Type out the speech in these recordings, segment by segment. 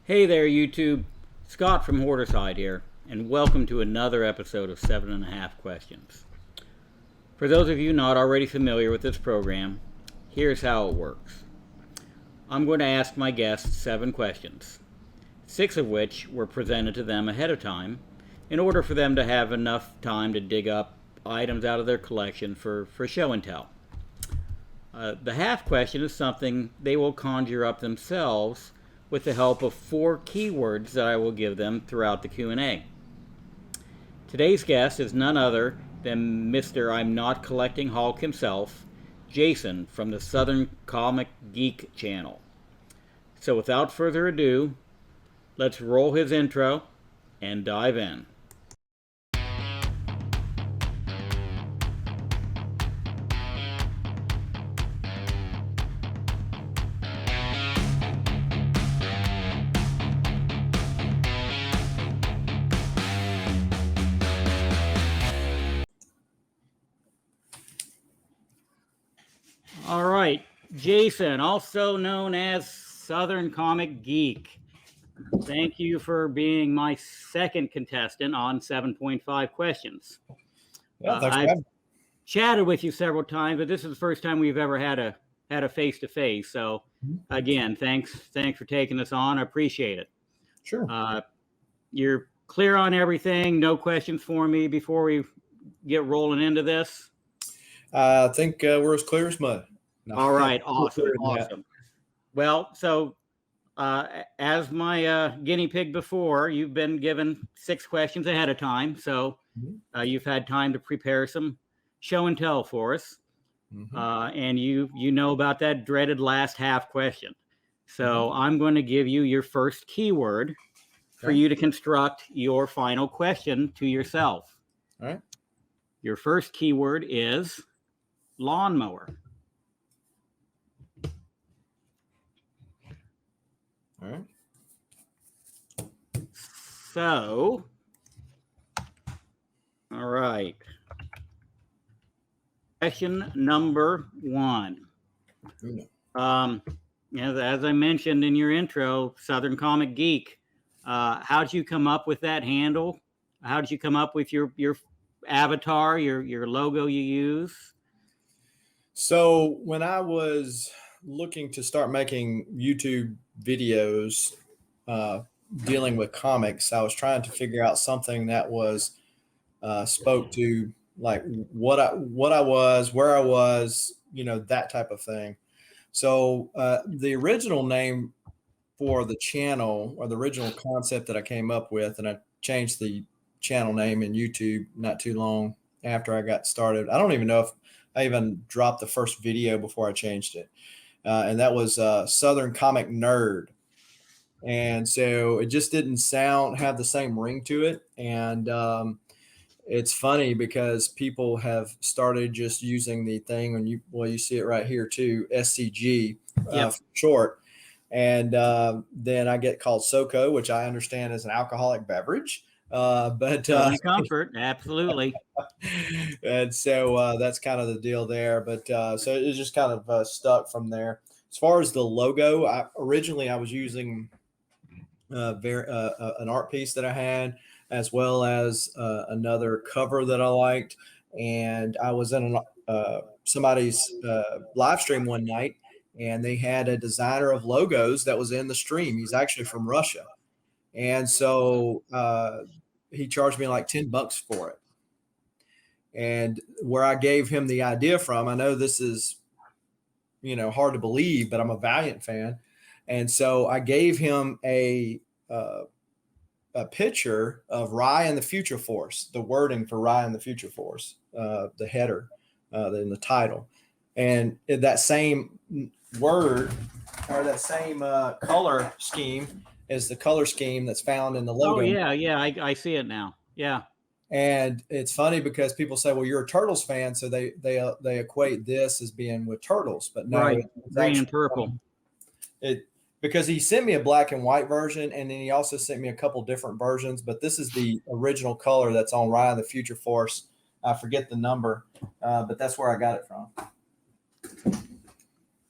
Hey there, YouTube. Scott from Hoarderside here, and welcome to another episode of 7.5 questions. For those of you not already familiar with this program, here's how it works. I'm going to ask my guests 7 questions, 6 of which were presented to them ahead of time in order for them to have enough time to dig up items out of their collection for show and tell. The half question is something they will conjure up themselves with the help of 4 keywords that I will give them throughout the Q&A. Today's guest is none other than Mr. I'm Not Collecting Hulk himself, Jason from the Southern Comic Geek channel. So without further ado, let's roll his intro and dive in. All right, Jason, also known as Southern Comic Geek. Thank you for being my second contestant on 7.5 questions. Yeah, thanks for I've having me. chatted with you several times, but this is the first time we've ever had a face-to-face. So again, thanks for taking this on. I appreciate it. Sure. You're clear on everything. No questions for me before we get rolling into this. I think we're as clear as mud. No. All right, awesome. Well, so as my guinea pig before, you've been given 6 questions ahead of time, so you've had time to prepare some show and tell for us, and you know about that dreaded last half question. So I'm going to give you your first keyword for you to construct your final question to yourself. All right. Your first keyword is lawnmower. All right. So, all right. Question number 1. As I mentioned in your intro, Southern Comic Geek. How'd you come up with that handle? How did you come up with your avatar, your logo you use? So when I was looking to start making YouTube videos dealing with comics, I was trying to figure out something that was spoke to like what I was, where I was, that type of thing. So the original name for the channel, or the original concept that I came up with, and I changed the channel name in YouTube not too long after I got started. I don't even know if I even dropped the first video before I changed it. And that was Southern Comic Nerd. And so it just didn't have the same ring to it. And it's funny because people have started just using the thing, and you see it right here too, SCG for short. And then I get called SoCo, which I understand is an alcoholic beverage. But comfort, absolutely. And so that's kind of the deal there. But so it just kind of stuck from there. As far as the logo, originally I was using an art piece that I had, as well as another cover that I liked. And I was in somebody's live stream one night, and they had a designer of logos that was in the stream. He's actually from Russia. And so he charged me like $10 for it. And where I gave him the idea from, I know this is, hard to believe, but I'm a Valiant fan. And so I gave him a picture of Rye and the Future Force, the wording for Rye and the Future Force, the header, in the title. And that same word, or that same color scheme, is the color scheme that's found in the logo. Oh yeah, I see it now. Yeah. And it's funny because people say, well, you're a Turtles fan, so they equate this as being with Turtles, but no, right. Green and purple. Because he sent me a black and white version, and then he also sent me a couple different versions, but this is the original color that's on Rye and the Future Force. I forget the number, but that's where I got it from.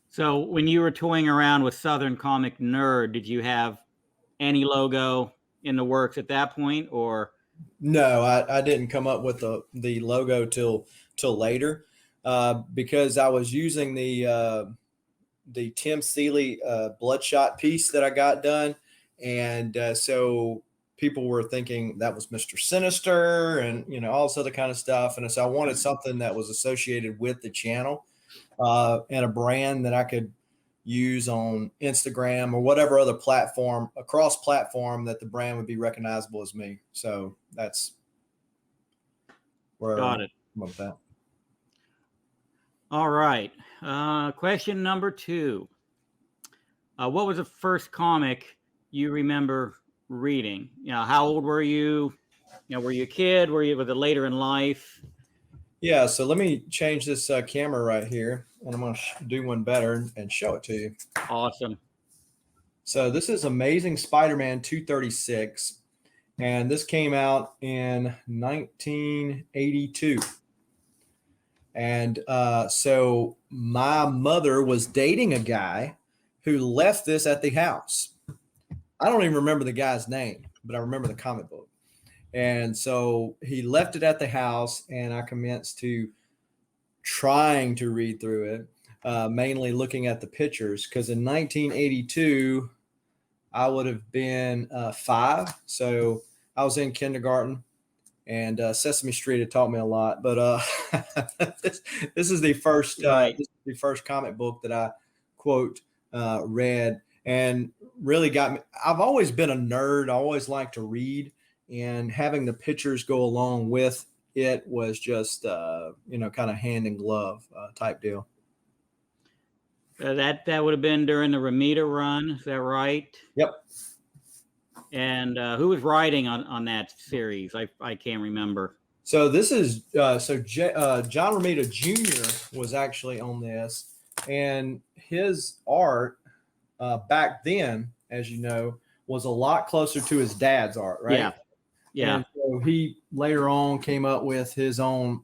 So when you were toying around with Southern Comic Nerd, did you have any logo in the works at that point, or? No, I didn't come up with the logo till later, because I was using the Tim Seeley Bloodshot piece that I got done, and so people were thinking that was Mr. Sinister, and all this other kind of stuff, and so I wanted something that was associated with the channel, and a brand that I could use on Instagram or whatever other platform, across platform, that the brand would be recognizable as me. So that's where Got it. I'm with that. All right. Question number 2. What was the first comic you remember reading? How old were you? Were you a kid? Was it later in life? Yeah, so let me change this camera right here, and I'm going to do one better and show it to you. Awesome. So this is Amazing Spider-Man 236, and this came out in 1982. And so my mother was dating a guy who left this at the house. I don't even remember the guy's name, but I remember the comic book. And so he left it at the house, and I commenced to trying to read through it, mainly looking at the pictures, because in 1982, I would have been 5. So I was in kindergarten, and Sesame Street had taught me a lot. But this is the first Right. this is the first comic book that I quote read, and really got me. I've always been a nerd. I always liked to read, and having the pictures go along with it was just kind of hand in glove type deal. That would have been during the Ramita run. Is that right? Yep. And who was writing on that series? I can't remember. So this is John Romita Jr. was actually on this, and his art back then, as you know, was a lot closer to his dad's art, right? Yeah. Yeah. And so he later on came up with his own,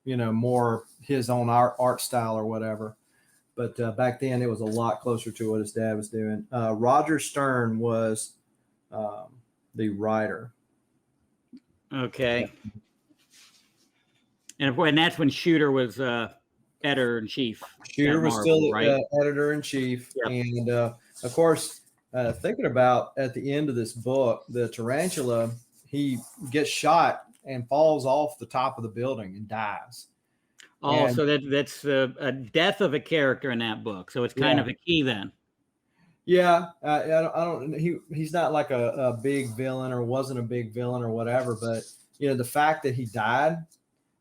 more his own art style or whatever. But back then, it was a lot closer to what his dad was doing. Roger Stern was the writer. Okay. And that's when Shooter was editor in chief. Shooter was still right? Editor in chief, Yep. And of course, thinking about at the end of this book, the tarantula, he gets shot and falls off the top of the building and dies. Oh, And so that's a death of a character in that book. So it's kind of a key then. yeah, I don't. He's not like a big villain, or wasn't a big villain or whatever. But the fact that he died,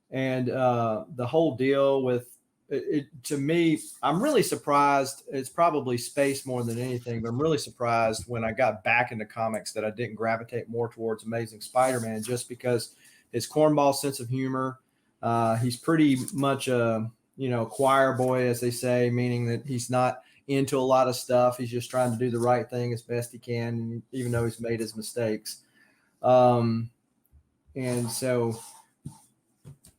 and the whole deal with it, to me, I'm really surprised. It's probably space more than anything, but I'm really surprised when I got back into comics that I didn't gravitate more towards Amazing Spider-Man, just because his cornball sense of humor. He's pretty much a choir boy, as they say, meaning that he's not into a lot of stuff. He's just trying to do the right thing as best he can, even though he's made his mistakes. And so,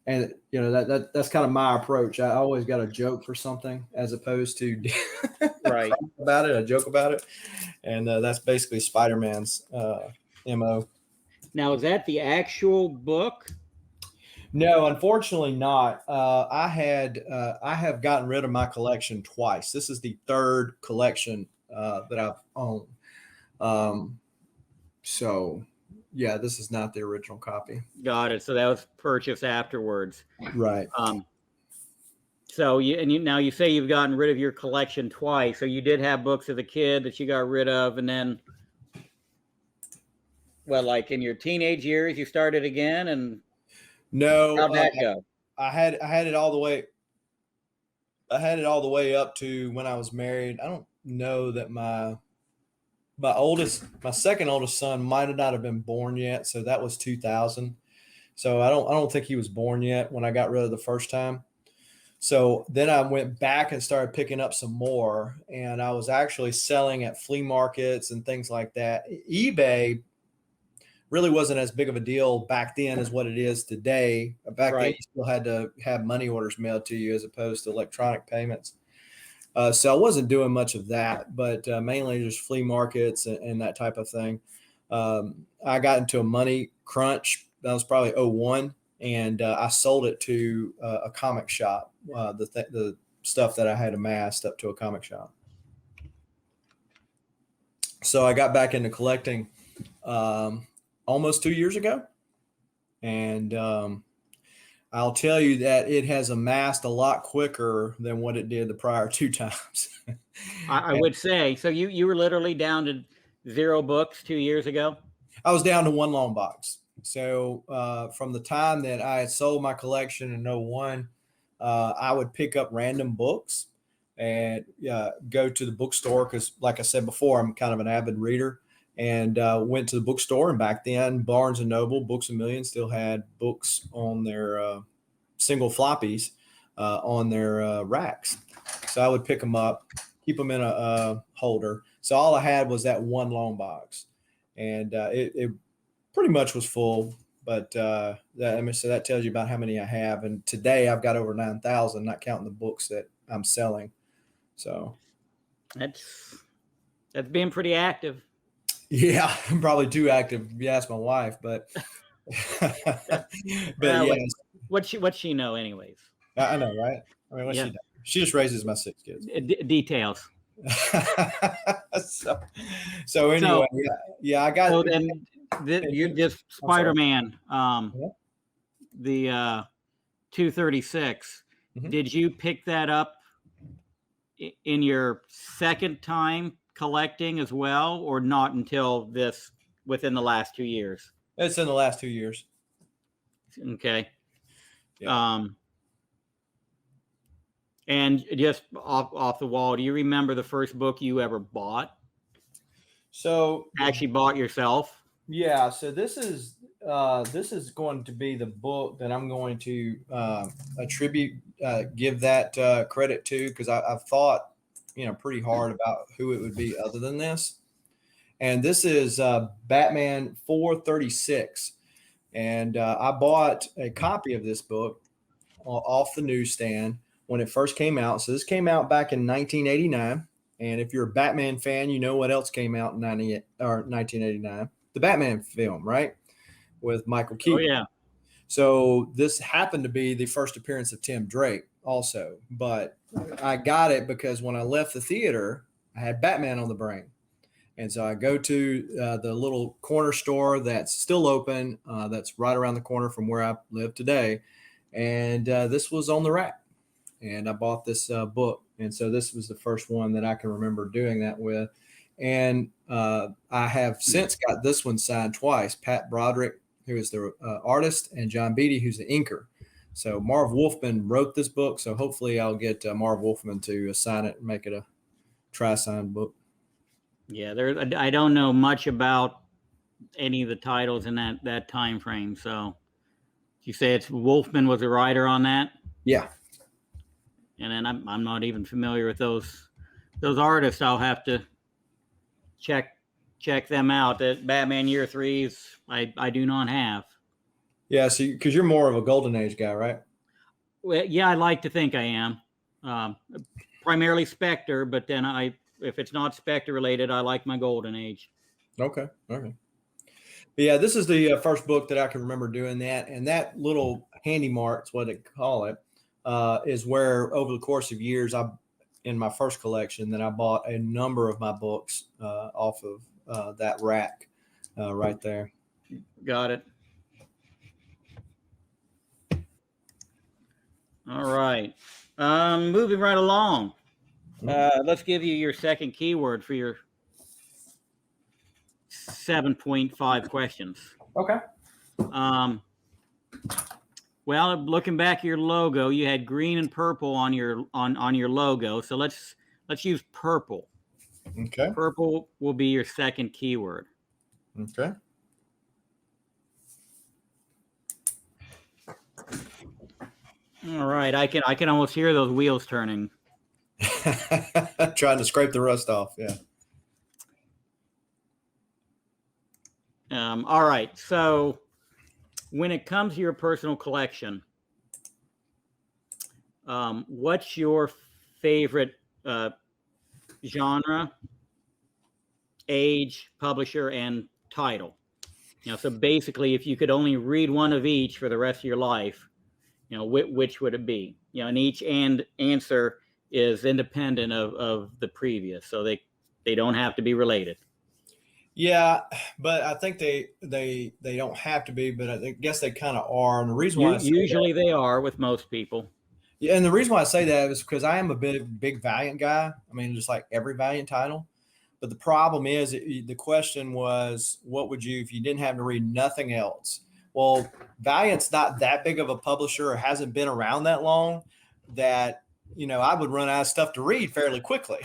that's kind of my approach. I always got a joke for something as opposed to right about it. I joke about it, and that's basically Spider-Man's MO. Now, is that the actual book? No, unfortunately not. I have gotten rid of my collection twice. This is the third collection that I've owned. So yeah, this is not the original copy. Got it. So that was purchased afterwards. Right. So now you say you've gotten rid of your collection twice. So you did have books as a kid that you got rid of, and then, well, like in your teenage years, you started again, and no, how'd that go? I had it all the way. I had it all the way up to when I was married. I don't know that my second oldest son might not have been born yet. So that was 2000. So I don't think he was born yet when I got rid of the first time. So then I went back and started picking up some more, and I was actually selling at flea markets and things like that. eBay really wasn't as big of a deal back then as what it is today. Back then, you still had to have money orders mailed to you as opposed to electronic payments. So I wasn't doing much of that, but mainly just flea markets and that type of thing. I got into a money crunch. That was probably '01, and I sold it to a comic shop. The stuff that I had amassed up to a comic shop. So I got back into collecting almost 2 years ago, and I'll tell you that it has amassed a lot quicker than what it did the prior two times. I would say so. You were literally down to 0 books 2 years ago. I was down to one long box. So from the time that I had sold my collection in '01, I would pick up random books and go to the bookstore because, like I said before, I'm kind of an avid reader, and went to the bookstore. And back then, Barnes and Noble, Books a Million still had books on their single floppies on their racks. So I would pick them up, keep them in a holder. So all I had was that one long box, and it pretty much was full. But so that tells you about how many I have. And today I've got over 9,000, not counting the books that I'm selling. So that's being pretty active. Yeah, I'm probably too active if you ask my wife, but yeah, What's she know anyways? I know, right? I mean, what's she doing? She just raises my 6 kids. Details. so anyway, yeah, I got. So then you're just Spider-Man, the 236. Mm-hmm. Did you pick that up in your second time collecting as well, or not until within the last 2 years? It's in the last 2 years. Okay. Yeah. And just off the wall, do you remember the first book you ever bought? So actually bought yourself? Yeah. So this is going to be the book that I'm going to give that credit to, because I've thought, pretty hard about who it would be other than this. And this is Batman 436. And I bought a copy of this book off the newsstand when it first came out. So this came out back in 1989. And if you're a Batman fan, you know what else came out in 1989? The Batman film, right? With Michael Keaton. Oh, yeah. So this happened to be the first appearance of Tim Drake also. But I got it because when I left the theater, I had Batman on the brain. And so I go to the little corner store that's still open, that's right around the corner from where I live today. And this was on the rack. And I bought this book. And so this was the first one that I can remember doing that with. And I have since got this one signed twice. Pat Broderick, who is the artist, and John Beatty, who's the inker. So Marv Wolfman wrote this book. So hopefully I'll get Marv Wolfman to sign it and make it a tri-signed book. Yeah, I don't know much about any of the titles in that time frame. So you say it's Wolfman was a writer on that? Yeah. And then I'm not even familiar with those artists. I'll have to check them out. That Batman Year 3s I do not have. Yeah, so because you're more of a Golden Age guy, right? Well, yeah, I like to think I am. Primarily Spectre, but then if it's not Spectre related, I like my Golden Age. Okay. But yeah, this is the first book that I can remember doing that. And that little handy mark is what they call it, is where over the course of years, in my first collection, that I bought a number of my books off of that rack right there. Got it. All right. Moving right along. Let's give you your second keyword for your 7.5 questions. Okay. Well, looking back at your logo, you had green and purple on your logo. So let's use purple. Okay. Purple will be your second keyword. Okay. All right. I can almost hear those wheels turning. Trying to scrape the rust off. Yeah. All right. So when it comes to your personal collection, what's your favorite uh, genre, age, publisher, and title. So basically, if you could only read one of each for the rest of your life, which would it be? And each answer is independent of the previous, so they don't have to be related. Yeah, but I think they don't have to be, but I guess they kind of are. And the reason why I say Usually they are with most people. Yeah, and the reason why I say that is because I am a big Valiant guy. I mean, just like every Valiant title. But the problem is, the question was, what would you if you didn't have to read nothing else? Well, Valiant's not that big of a publisher or hasn't been around that long that I would run out of stuff to read fairly quickly.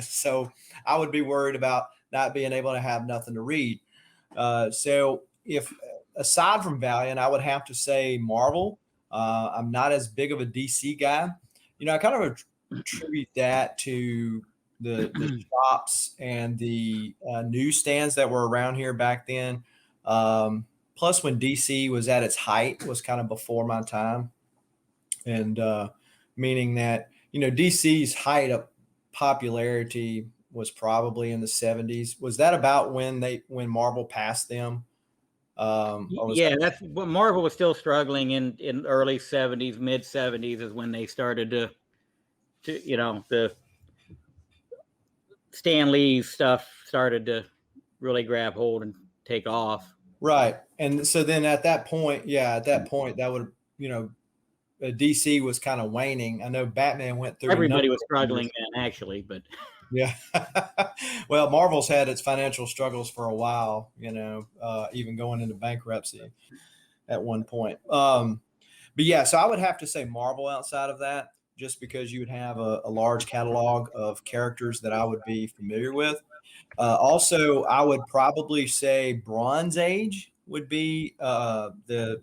So I would be worried about not being able to have nothing to read. So if aside from Valiant, I would have to say Marvel. I'm not as big of a DC guy. I kind of attribute that to the shops and the newsstands that were around here back then. Plus, when DC was at its height, was kind of before my time, and meaning that DC's height of popularity was probably in the 70s. Was that about when Marvel passed them? That's what Marvel was still struggling in early 70s, mid 70s is when they started to the Stan Lee's stuff started to really grab hold and take off. Right. And so then at that point, that would, DC was kind of waning. I know Batman went through. Everybody was struggling then, actually, but yeah. Well, Marvel's had its financial struggles for a while, even going into bankruptcy at one point. But yeah, so I would have to say Marvel outside of that, just because you would have a large catalog of characters that I would be familiar with. Also, I would probably say Bronze Age would be the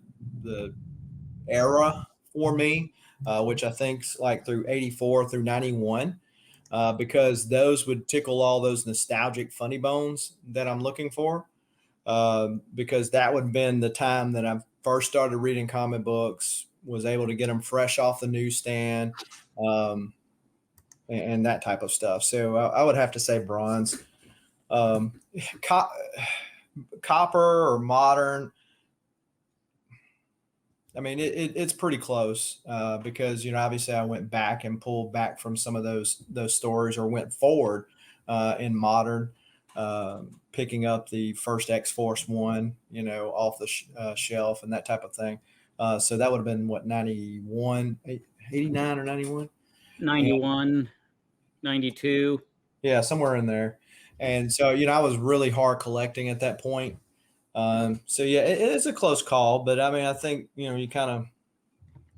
era for me, which I think's like through 84 through 91. Because those would tickle all those nostalgic funny bones that I'm looking for. Because that would have been the time that I first started reading comic books, was able to get them fresh off the newsstand, and that type of stuff. So I would have to say bronze. Copper or modern. I mean, it's pretty close because obviously I went back and pulled back from some of those stories, or went forward in modern, picking up the first X-Force one, off the shelf and that type of thing. So that would have been what, 91, 89 or 91? 91, 92. Yeah, somewhere in there. And so I was really hard collecting at that point. So yeah, it's a close call, but I mean, I think, you kind of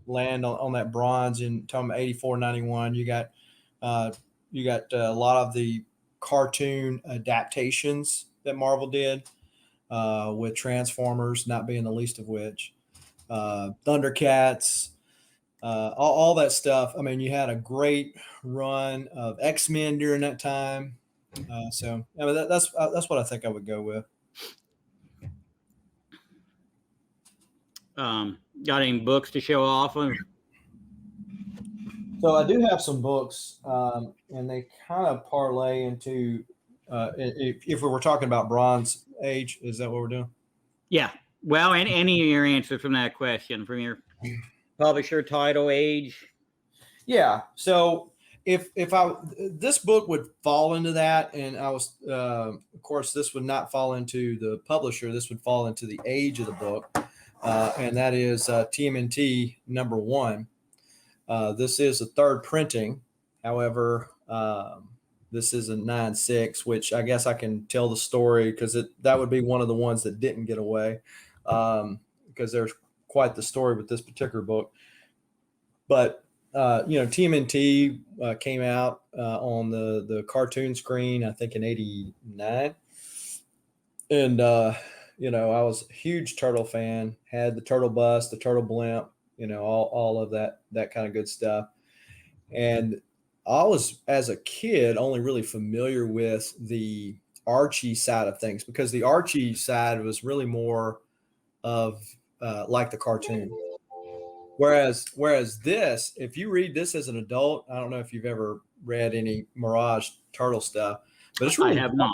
land on that bronze. And talking about 84, 91, you got a lot of the cartoon adaptations that Marvel did, with Transformers not being the least of which, Thundercats, all that stuff. I mean, you had a great run of X-Men during that time. So I mean, that's what I think I would go with. Got any books to show off of? So I do have some books, and they kind of parlay into, if we were talking about Bronze Age, is that what we're doing? Yeah. Well, and any of your answers from that question, from your publisher, title, age. Yeah. So if this book would fall into that, and I was, of course, this would not fall into the publisher. This would fall into the age of the book, and that is TMNT #1. This is a third printing. However, this is a 9.6, which I guess I can tell the story because that would be one of the ones that didn't get away, because there's quite the story with this particular book. But TMNT came out on the cartoon screen, I think in '89, and I was a huge turtle fan. Had the turtle bus, the turtle blimp, all of that kind of good stuff. And I was, as a kid, only really familiar with the Archie side of things, because the Archie side was really more of like the cartoon. Whereas this, if you read this as an adult, I don't know if you've ever read any Mirage Turtle stuff, but it's I really have not.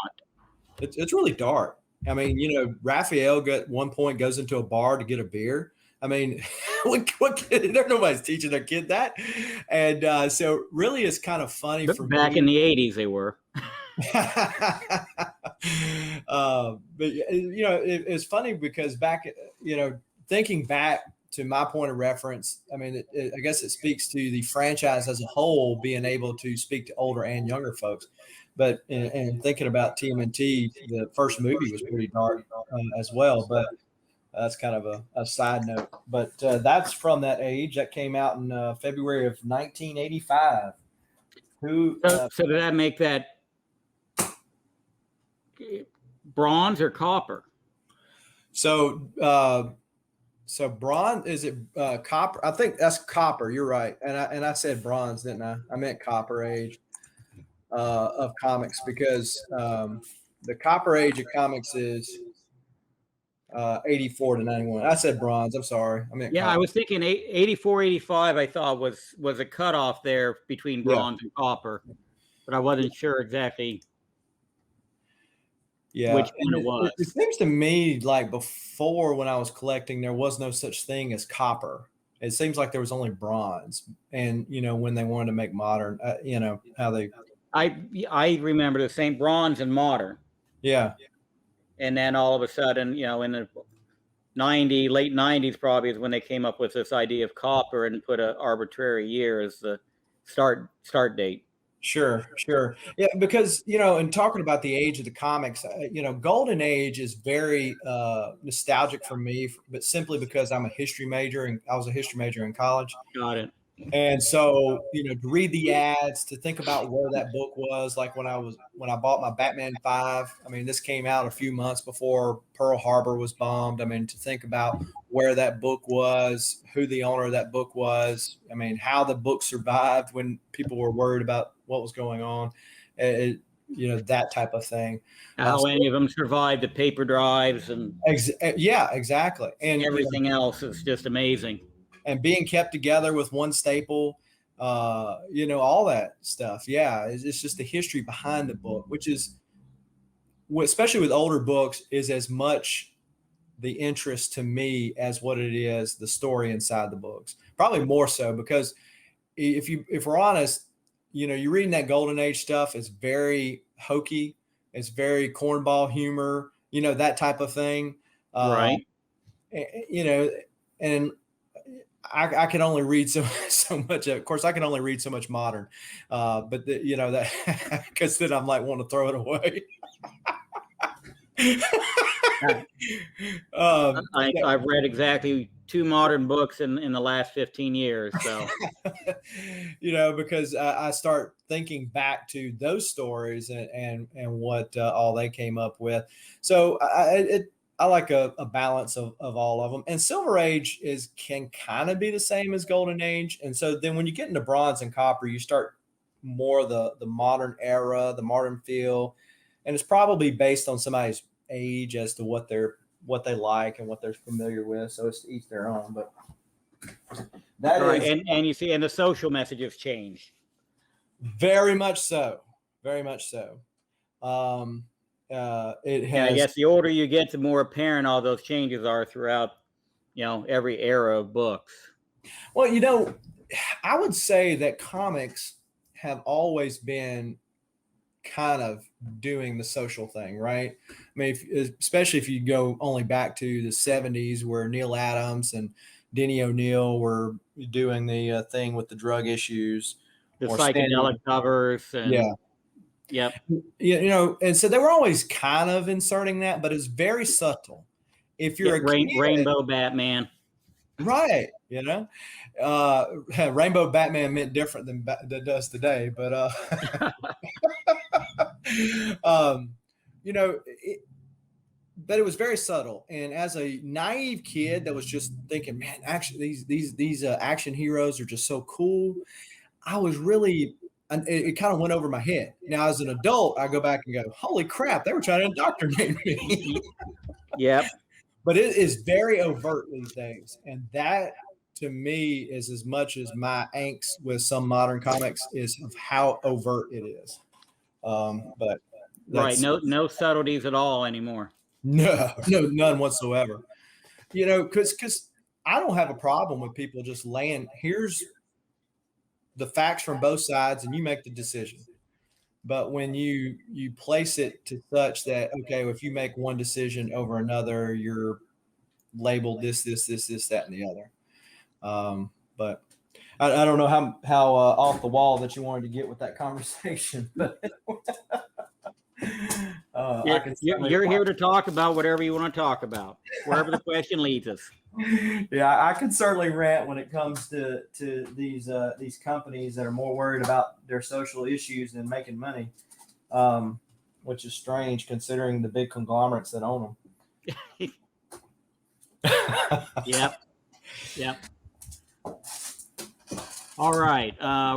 it's really dark. I mean, Raphael at one point goes into a bar to get a beer. I mean, what kid, nobody's teaching their kid that. And so really it's kind of funny for Back me. in the 80s, they were. But it's funny because back, thinking back to my point of reference, I mean, I guess it speaks to the franchise as a whole being able to speak to older and younger folks. But and thinking about TMNT, the first movie was pretty dark as well. But that's kind of a side note. But that's from that age. That came out in February of 1985. So did that make that bronze or copper? So bronze, is it copper? I think that's copper. You're right. And I said bronze, didn't I? I meant copper age of comics, because the copper age of comics is 84 to 91. I said bronze. I'm sorry. I meant copper. I was thinking 84, 85. I thought was a cutoff there between bronze and copper, but I wasn't sure exactly. Yeah, which one it was. It seems to me like before, when I was collecting, there was no such thing as copper. It seems like there was only bronze. And when they wanted to make modern, how they. I remember the same bronze and modern. Yeah. And then all of a sudden, in the late 90s probably is when they came up with this idea of copper and put an arbitrary year as the start date. Sure. Yeah, because, in talking about the age of the comics, Golden Age is very nostalgic for me, but simply because I'm a history major and I was a history major in college. Got it. And so, to read the ads, to think about where that book was, like when I bought my Batman 5, I mean, this came out a few months before Pearl Harbor was bombed. I mean, to think about where that book was, who the owner of that book was, I mean, how the book survived when people were worried about what was going on, that type of thing. How any of them survived the paper drives and exactly. And everything else is just amazing. And being kept together with one staple, all that stuff. Yeah, it's just the history behind the book, which is, especially with older books, is as much the interest to me as what it is the story inside the books. Probably more so, because if we're honest, you're reading that Golden Age stuff, it's very hokey, it's very cornball humor, that type of thing. Right. And I can only read so much. Of course, I can only read so much modern, but that because then I'm like wanting to throw it away. I've read exactly 2 modern books in the last 15 years. So, because I start thinking back to those stories and what all they came up with. So I like a balance of all of them. And Silver Age can kind of be the same as Golden Age. And so then when you get into bronze and copper, you start more the modern era, the modern feel. And it's probably based on somebody's age as to what they like and what they're familiar with. So it's each their own. But that right. is, and you see, and the social messages change. Very much so. Very much so. It has. I guess the older you get, the more apparent all those changes are throughout, every era of books. Well, I would say that comics have always been kind of doing the social thing, right? I mean, especially if you go only back to the 70s, where Neil Adams and Denny O'Neil were doing the thing with the drug issues, the psychedelic covers, and Yep. And so they were always kind of inserting that, but it's very subtle. If you're a kid, Rainbow Batman, right? Rainbow Batman meant different than that does today, but but it was very subtle. And as a naive kid that was just thinking, man, actually these action heroes are just so cool, I was really. And it kind of went over my head. Now, as an adult, I go back and go, holy crap, they were trying to indoctrinate me. Yep. But it is very overt these days. And that to me is as much as my angst with some modern comics is of how overt it is. But Right. that's No subtleties at all anymore. none whatsoever. Because I don't have a problem with people just laying, here's the facts from both sides and you make the decision. But when you place it to such that, okay, if you make one decision over another, you're labeled this, that, and the other. But I don't know how off the wall that you wanted to get with that conversation, but I can You're here to talk about whatever you want to talk about, wherever the question leads us. Yeah, I can certainly rant when it comes to these companies that are more worried about their social issues than making money, which is strange considering the big conglomerates that own them. Yep. All right.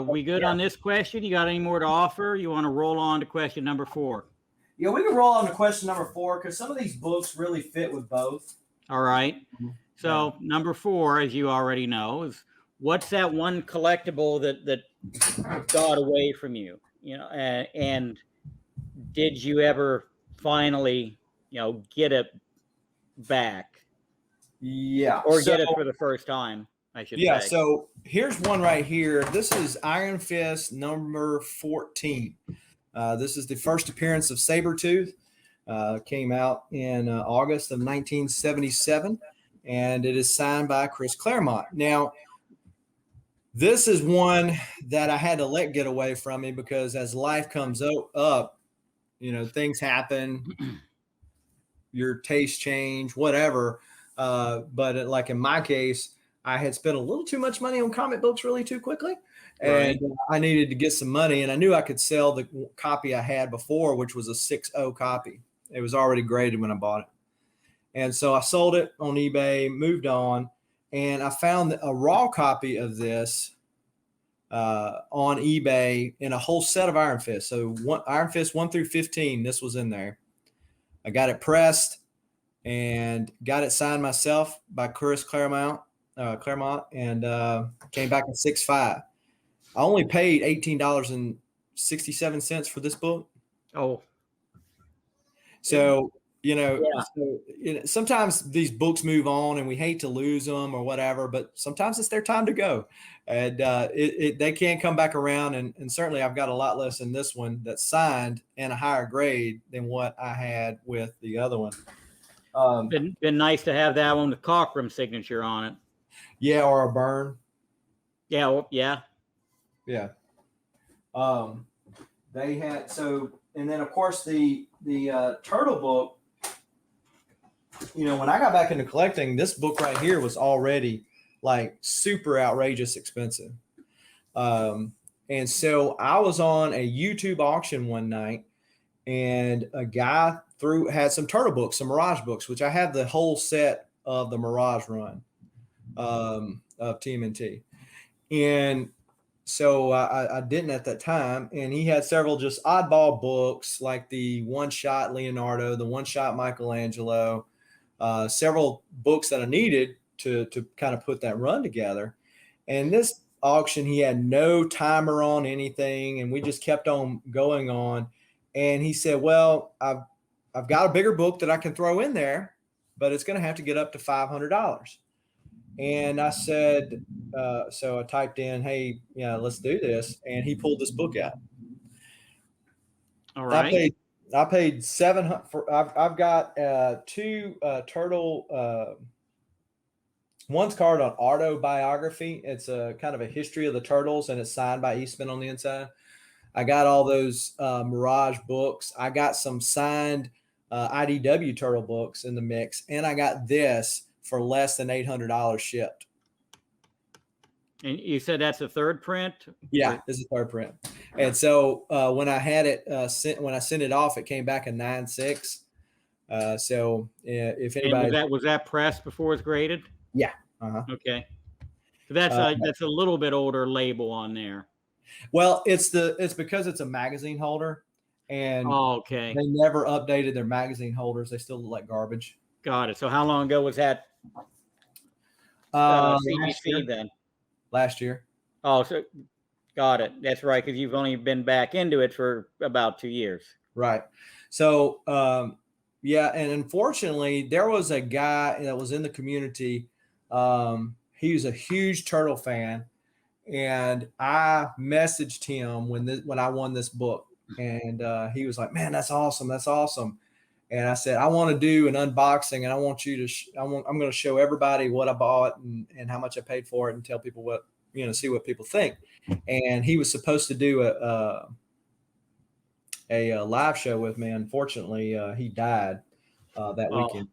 We good on this question? You got any more to offer? You want to roll on to question number 4? Yeah, we can roll on to question number 4 because some of these books really fit with both. All right. So number 4, as you already know, is what's that one collectible that got away from you? And did you ever finally, get it back? Yeah. Or get it for the first time, I should say. Yeah. So here's one right here. This is Iron Fist number 14. This is the first appearance of Sabretooth. Came out in August of 1977, and it is signed by Chris Claremont. Now, this is one that I had to let get away from me because as life comes up, things happen, your tastes change, whatever. But like in my case, I had spent a little too much money on comic books really too quickly. And I needed to get some money, and I knew I could sell the copy I had before, which was a 6.0 copy. It was already graded when I bought it. And so I sold it on eBay, moved on, and I found a raw copy of this on eBay in a whole set of Iron Fist. So Iron Fist 1 through 15, this was in there. I got it pressed and got it signed myself by Chris Claremont, and came back at 6.5. I only paid $18.67 for this book. Oh. So, sometimes these books move on and we hate to lose them or whatever, but sometimes it's their time to go. And they can't come back around. And certainly I've got a lot less in this one that's signed and a higher grade than what I had with the other one. Been nice to have that one with Cockrum signature on it. Yeah, or a burn. Yeah, yeah. They had and then of course the Turtle book. When I got back into collecting, this book right here was already like super outrageous expensive. And so I was on a YouTube auction one night, and a guy had some Turtle books, some Mirage books, which I have the whole set of the Mirage run of TMNT. And so I didn't at that time. And he had several just oddball books like the one-shot Leonardo, the one-shot Michelangelo, several books that I needed to kind of put that run together. And this auction, he had no timer on anything, and we just kept on going on. And he said, well, I've got a bigger book that I can throw in there, but it's going to have to get up to $500. And I said, so I typed in, hey, let's do this. And he pulled this book out. All right. I paid $700 for. I've got 2 Turtle. One's card on autobiography. It's a kind of a history of the Turtles, and it's signed by Eastman on the inside. I got all those Mirage books. I got some signed IDW Turtle books in the mix, and I got this for less than $800 shipped. And you said that's a third print? Yeah, this is a third print. And so when I had it when I sent it off, it came back a 9.6. So if anybody was that pressed before it's graded? Yeah. Okay. So that's a little bit older label on there. Well, it's because it's a magazine holder, and okay. They never updated their magazine holders. They still look like garbage. Got it. So how long ago was that? Last CGC year. then? Last year. Oh, so got it. That's right, because you've only been back into it for about 2 years. Right. So, yeah, and unfortunately, there was a guy that was in the community. He was a huge turtle fan, and I messaged him when I won this book, and he was like, "Man, that's awesome! That's awesome!" And I said, "I want to do an unboxing, and I want you to. I'm going to show everybody what I bought and how much I paid for it, and tell people what see what people think." And he was supposed to do a live show with me. Unfortunately, he died that Oh, weekend.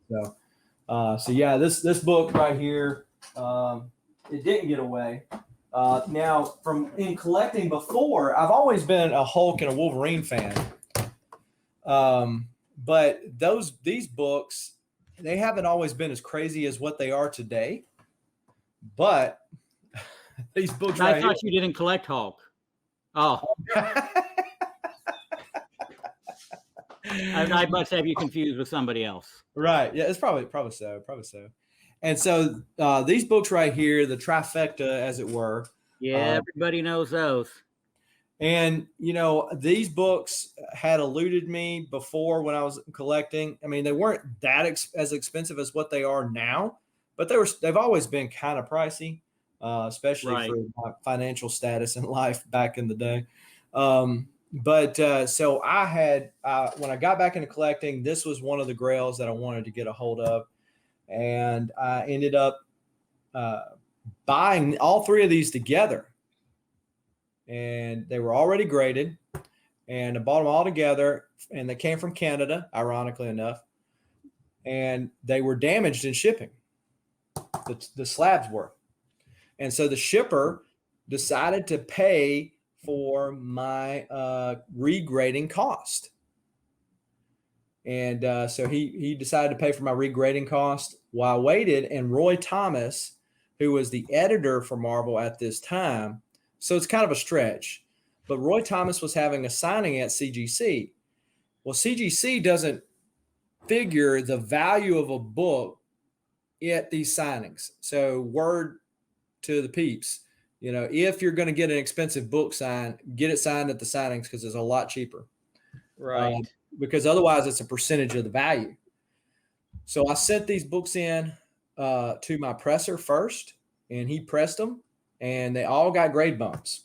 So yeah, this book right here, it didn't get away. Now, from in collecting before, I've always been a Hulk and a Wolverine fan. But these books, they haven't always been as crazy as what they are today. But these books I right thought you didn't collect Hulk. Oh, here. I must have you confused with somebody else. Right. Yeah, it's probably so. And so these books right here, the trifecta, as it were. Yeah, everybody knows those. And these books had eluded me before when I was collecting. I mean, they weren't that as expensive as what they are now, but they've always been kind of pricey, especially Right. for my financial status in life back in the day. So I had when I got back into collecting, this was one of the grails that I wanted to get a hold of, and I ended up buying all three of these together. And they were already graded, and I bought them all together, and they came from Canada, ironically enough, and they were damaged in shipping. The slabs were. And so the shipper decided to pay for my regrading cost. And so he decided to pay for my regrading cost while I waited. And Roy Thomas, who was the editor for Marvel at this time, so it's kind of a stretch, but Roy Thomas was having a signing at CGC. Well, CGC doesn't figure the value of a book at these signings. So word to the peeps, if you're going to get an expensive book signed, get it signed at the signings because it's a lot cheaper. Right. Because otherwise it's a percentage of the value. So I sent these books in to my presser first, and he pressed them, and they all got grade bumps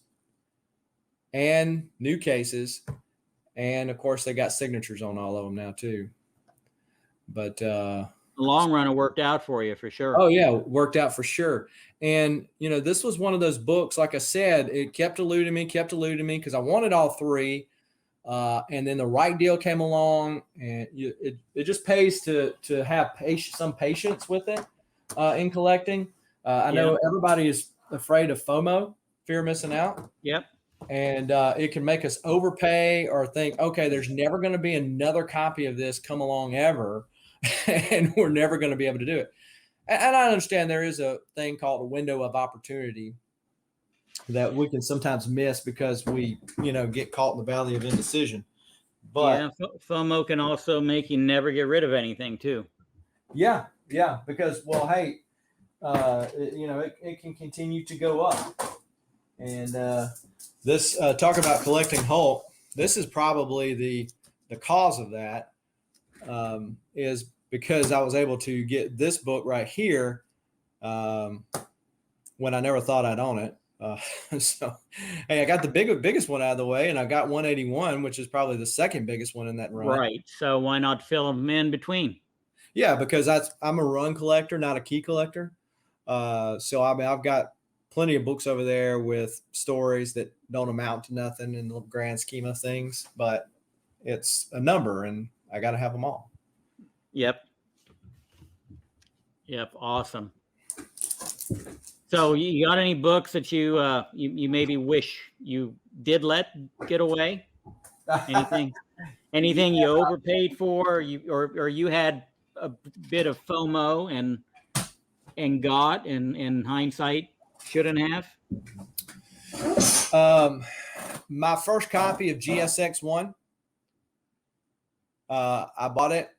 and new cases. And of course they got signatures on all of them now too. But the long run, it worked out for you for sure. Oh yeah, worked out for sure. And this was one of those books, like I said, it kept eluding me because I wanted all three. And then the right deal came along, and it just pays to have some patience with it in collecting. I know everybody is afraid of FOMO, fear of missing out. Yep. And it can make us overpay or think, okay, there's never going to be another copy of this come along ever, and we're never going to be able to do it. And I understand there is a thing called a window of opportunity that we can sometimes miss because we, get caught in the valley of indecision. But FOMO can also make you never get rid of anything too. Yeah, because hey, it can continue to go up. And this talk about collecting Hulk, this is probably the cause of that, is because I was able to get this book right here when I never thought I'd own it. So, hey, I got the biggest one out of the way, and I got 181, which is probably the second biggest one in that run. Right. So why not fill them in between? Yeah, because I'm a run collector, not a key collector. So I mean, I've got plenty of books over there with stories that don't amount to nothing in the grand scheme of things, but it's a number, and I got to have them all. Yep. Awesome. So you got any books that you maybe wish you did let get away? Anything you overpaid for, or you had a bit of FOMO and got in hindsight shouldn't have? My first copy of GSX-1, I bought it,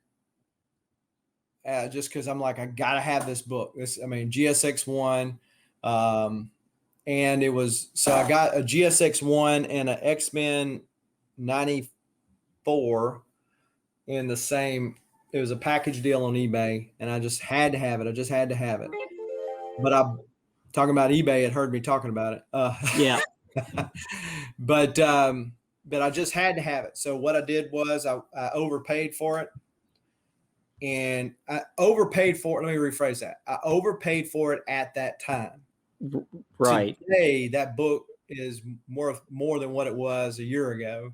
just because I'm like, I gotta have this book. GSX1, and it was so I got a GSX1 and an X-Men 94 in the same. It was a package deal on eBay, and I just had to have it. I just had to have it. But I'm talking about eBay. It heard me talking about it. Yeah. But I just had to have it. So what I did was I overpaid for it. And I overpaid for it. Let me rephrase that. I overpaid for it at that time. Right. Today, that book is more than what it was a year ago.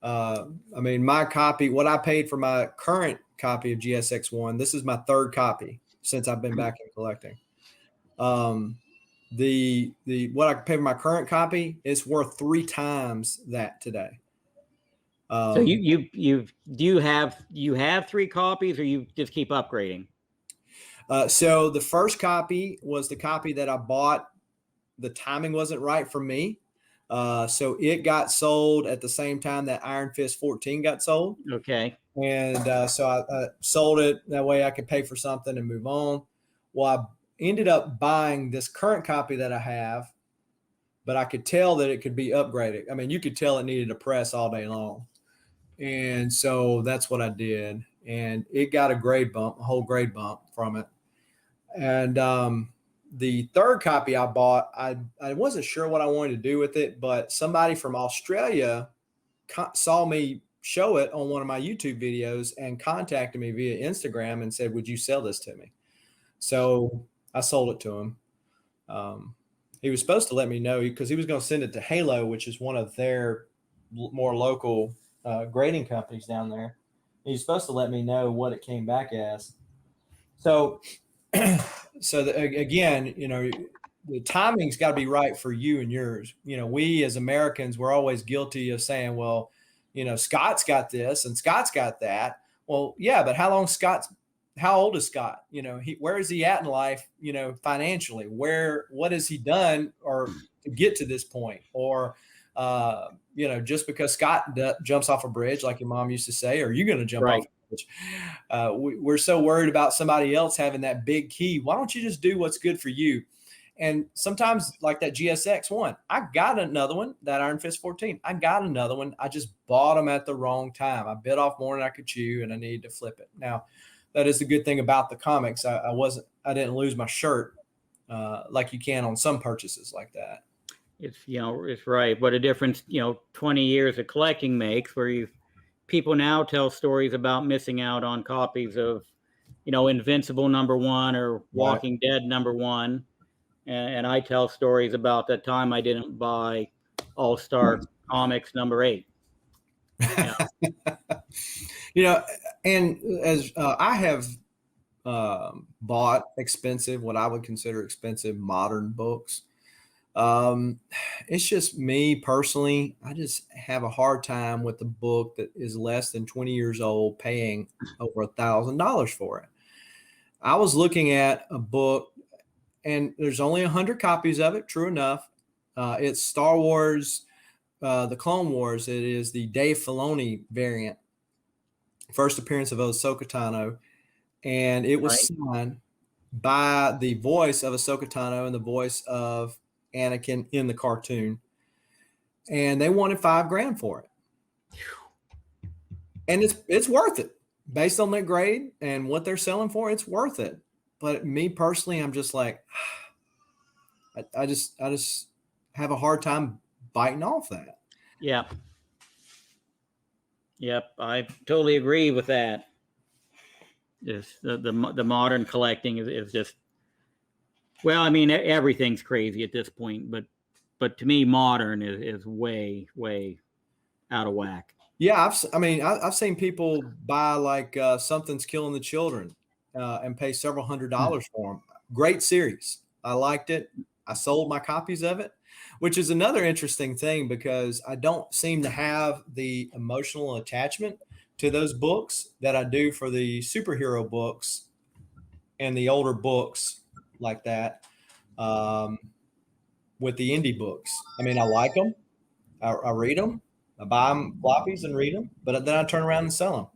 My copy, what I paid for my current copy of GSX1, this is my third copy since I've been back in collecting. The what I paid for my current copy is worth 3 times that today. So you have 3 copies, or you just keep upgrading? So the first copy was the copy that I bought. The timing wasn't right for me. So it got sold at the same time that Iron Fist 14 got sold. Okay. And so I sold it. That way I could pay for something and move on. Well, I ended up buying this current copy that I have, but I could tell that it could be upgraded. I mean, you could tell it needed a press all day long. And so that's what I did. And it got a whole grade bump from it. And the third copy I bought, I wasn't sure what I wanted to do with it, but somebody from Australia saw me show it on one of my YouTube videos and contacted me via Instagram and said, would you sell this to me? So I sold it to him. He was supposed to let me know because he was going to send it to Halo, which is one of their more local grading companies down there. He's supposed to let me know what it came back as. So again, the timing's got to be right for you and yours. We as Americans, we're always guilty of saying, well, Scott's got this and Scott's got that. Well, yeah, but how old is Scott? Where is he at in life, financially? What has he done or to get to this point? Or, just because Scott jumps off a bridge, like your mom used to say, are you going to jump off a bridge? We're so worried about somebody else having that big key. Why don't you just do what's good for you? And sometimes, like that GSX1, I got another one, that Iron Fist 14. I got another one. I just bought them at the wrong time. I bit off more than I could chew, and I needed to flip it. Now, that is the good thing about the comics. I didn't lose my shirt like you can on some purchases like that. It's right. What a difference, 20 years of collecting makes, where people now tell stories about missing out on copies of, Invincible #1 or Walking Dead #1. And I tell stories about that time I didn't buy All-Star Comics #8. And as I have bought what I would consider expensive modern books. It's just me personally. I just have a hard time with the book that is less than 20 years old paying over $1,000 for it. I was looking at a book, and there's only 100 copies of it. True enough. It's Star Wars, the Clone Wars. It is the Dave Filoni variant. First appearance of Ahsoka Tano. And it was signed by the voice of Ahsoka Tano and the voice of Anakin in the cartoon. And they wanted $5,000 for it. And it's worth it. Based on their grade and what they're selling for, it's worth it. But me personally, I'm just like, I just have a hard time biting off that. Yep. I totally agree with that. Just the modern collecting is just, well, I mean, everything's crazy at this point, but to me, modern is way out of whack. Yeah, I've seen people buy like Something's Killing the Children and pay several $100s for them. Great series. I liked it. I sold my copies of it, which is another interesting thing because I don't seem to have the emotional attachment to those books that I do for the superhero books and the older books like that with the indie books. I mean, I like them. I read them. I buy them floppies and read them, but then I turn around and sell them.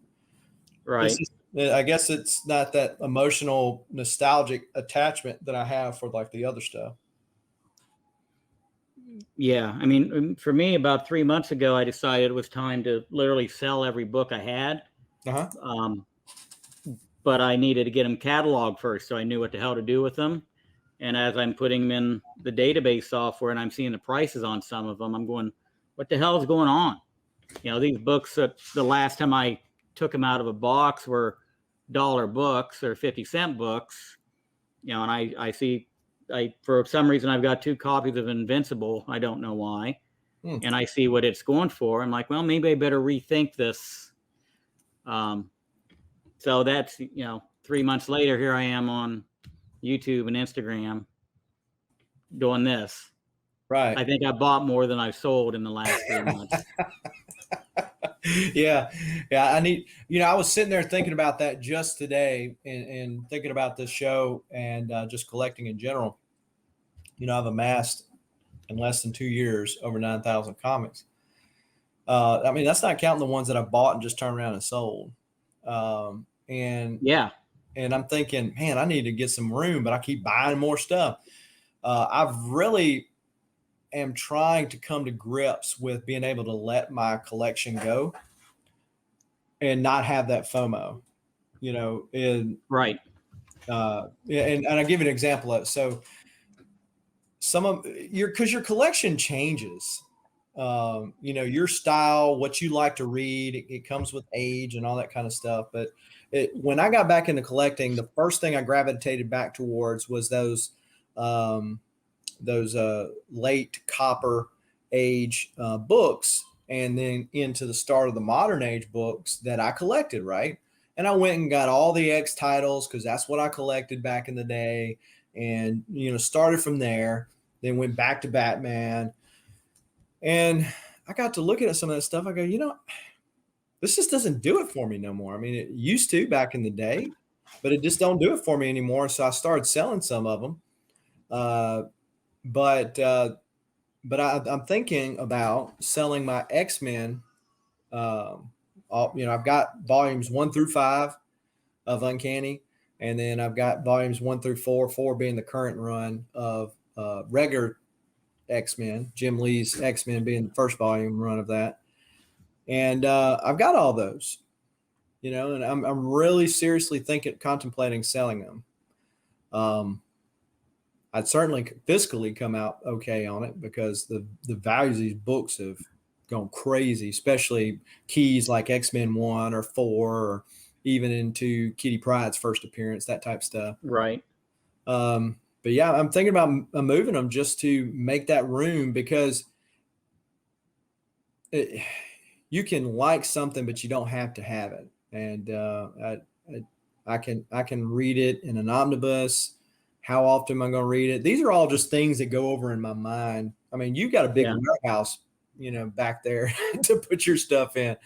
Right. I guess it's not that emotional, nostalgic attachment that I have for like the other stuff. Yeah, I mean, for me, about 3 months ago, I decided it was time to literally sell every book I had. Uh-huh. Um, but I needed to get them cataloged first, so I knew what the hell to do with them. And as I'm putting them in the database software and I'm seeing the prices on some of them, I'm going, what the hell is going on? These books that the last time I took them out of a box were dollar books or 50-cent books. And I see, for some reason, I've got 2 copies of Invincible. I don't know why. And I see what it's going for. I'm like, well, maybe I better rethink this. So that's, 3 months later, here I am on YouTube and Instagram doing this. Right. I think I bought more than I've sold in the last 3 months. Yeah. I was sitting there thinking about that just today and thinking about this show and just collecting in general. I've amassed in less than 2 years over 9,000 comics. I mean, that's not counting the ones that I bought and just turned around and sold. And I'm thinking, man, I need to get some room, but I keep buying more stuff. I've really am trying to come to grips with being able to let my collection go and not have that FOMO, Right. And I'll give you an example of it. So some of because your collection changes, your style, what you like to read, it comes with age and all that kind of stuff. But when I got back into collecting, the first thing I gravitated back towards was those late copper age books, and then into the start of the modern age books that I collected, right? And I went and got all the X titles because that's what I collected back in the day, and started from there, then went back to Batman, and I got to look at some of that stuff. I go, this just doesn't do it for me no more. I mean, it used to back in the day, but it just don't do it for me anymore. So I started selling some of them. But I'm thinking about selling my X-Men. I've got volumes 1 through 5 of Uncanny, and then I've got volumes 1 through 4, 4 being the current run of regular X-Men, Jim Lee's X-Men being the first volume run of that. And I've got all those, and I'm really seriously contemplating selling them. I'd certainly fiscally come out okay on it because the values of these books have gone crazy, especially keys like X-Men 1 or 4, or even into Kitty Pryde's first appearance, that type of stuff. Right. But yeah, I'm thinking about moving them just to make that room, because you can like something, but you don't have to have it. And I can read it in an omnibus. How often am I going to read it? These are all just things that go over in my mind. I mean, you've got a big warehouse, back there to put your stuff in.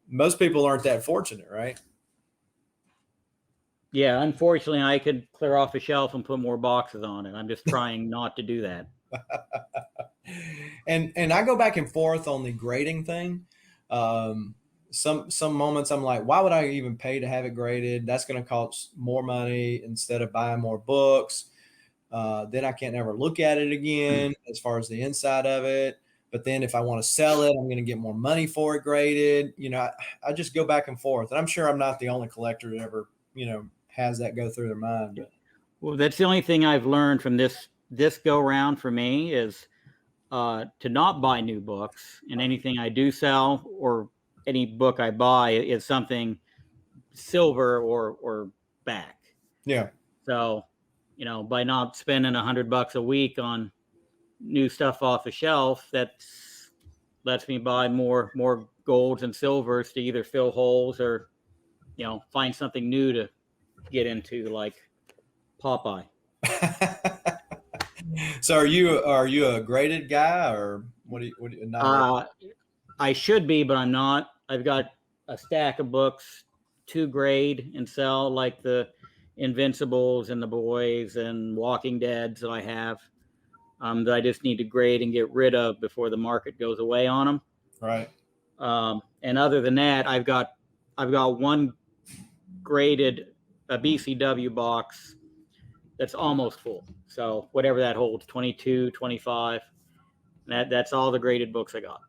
Most people aren't that fortunate, right? Yeah, unfortunately, I could clear off a shelf and put more boxes on it. I'm just trying not to do that. And I go back and forth on the grading thing. Some moments I'm like, why would I even pay to have it graded? That's going to cost more money instead of buying more books. Then I can't ever look at it again as far as the inside of it. But then if I want to sell it, I'm going to get more money for it graded. I just go back and forth. And I'm sure I'm not the only collector that ever, has that go through their mind. But. Well, that's the only thing I've learned from this go round for me is to not buy new books, and anything I do sell or any book I buy is something silver or back. Yeah. So, by not spending $100 a week on new stuff off the shelf, that lets me buy more golds and silvers to either fill holes or, find something new to get into, like Popeye. So are you a graded guy, or what do you not? I should be, but I'm not. I've got a stack of books to grade and sell, like the Invincibles and the Boys and Walking Deads that I have, that I just need to grade and get rid of before the market goes away on them. Right. And other than that, I've got one graded BCW box that's almost full. So whatever that holds, 22, 25. That's all the graded books I got.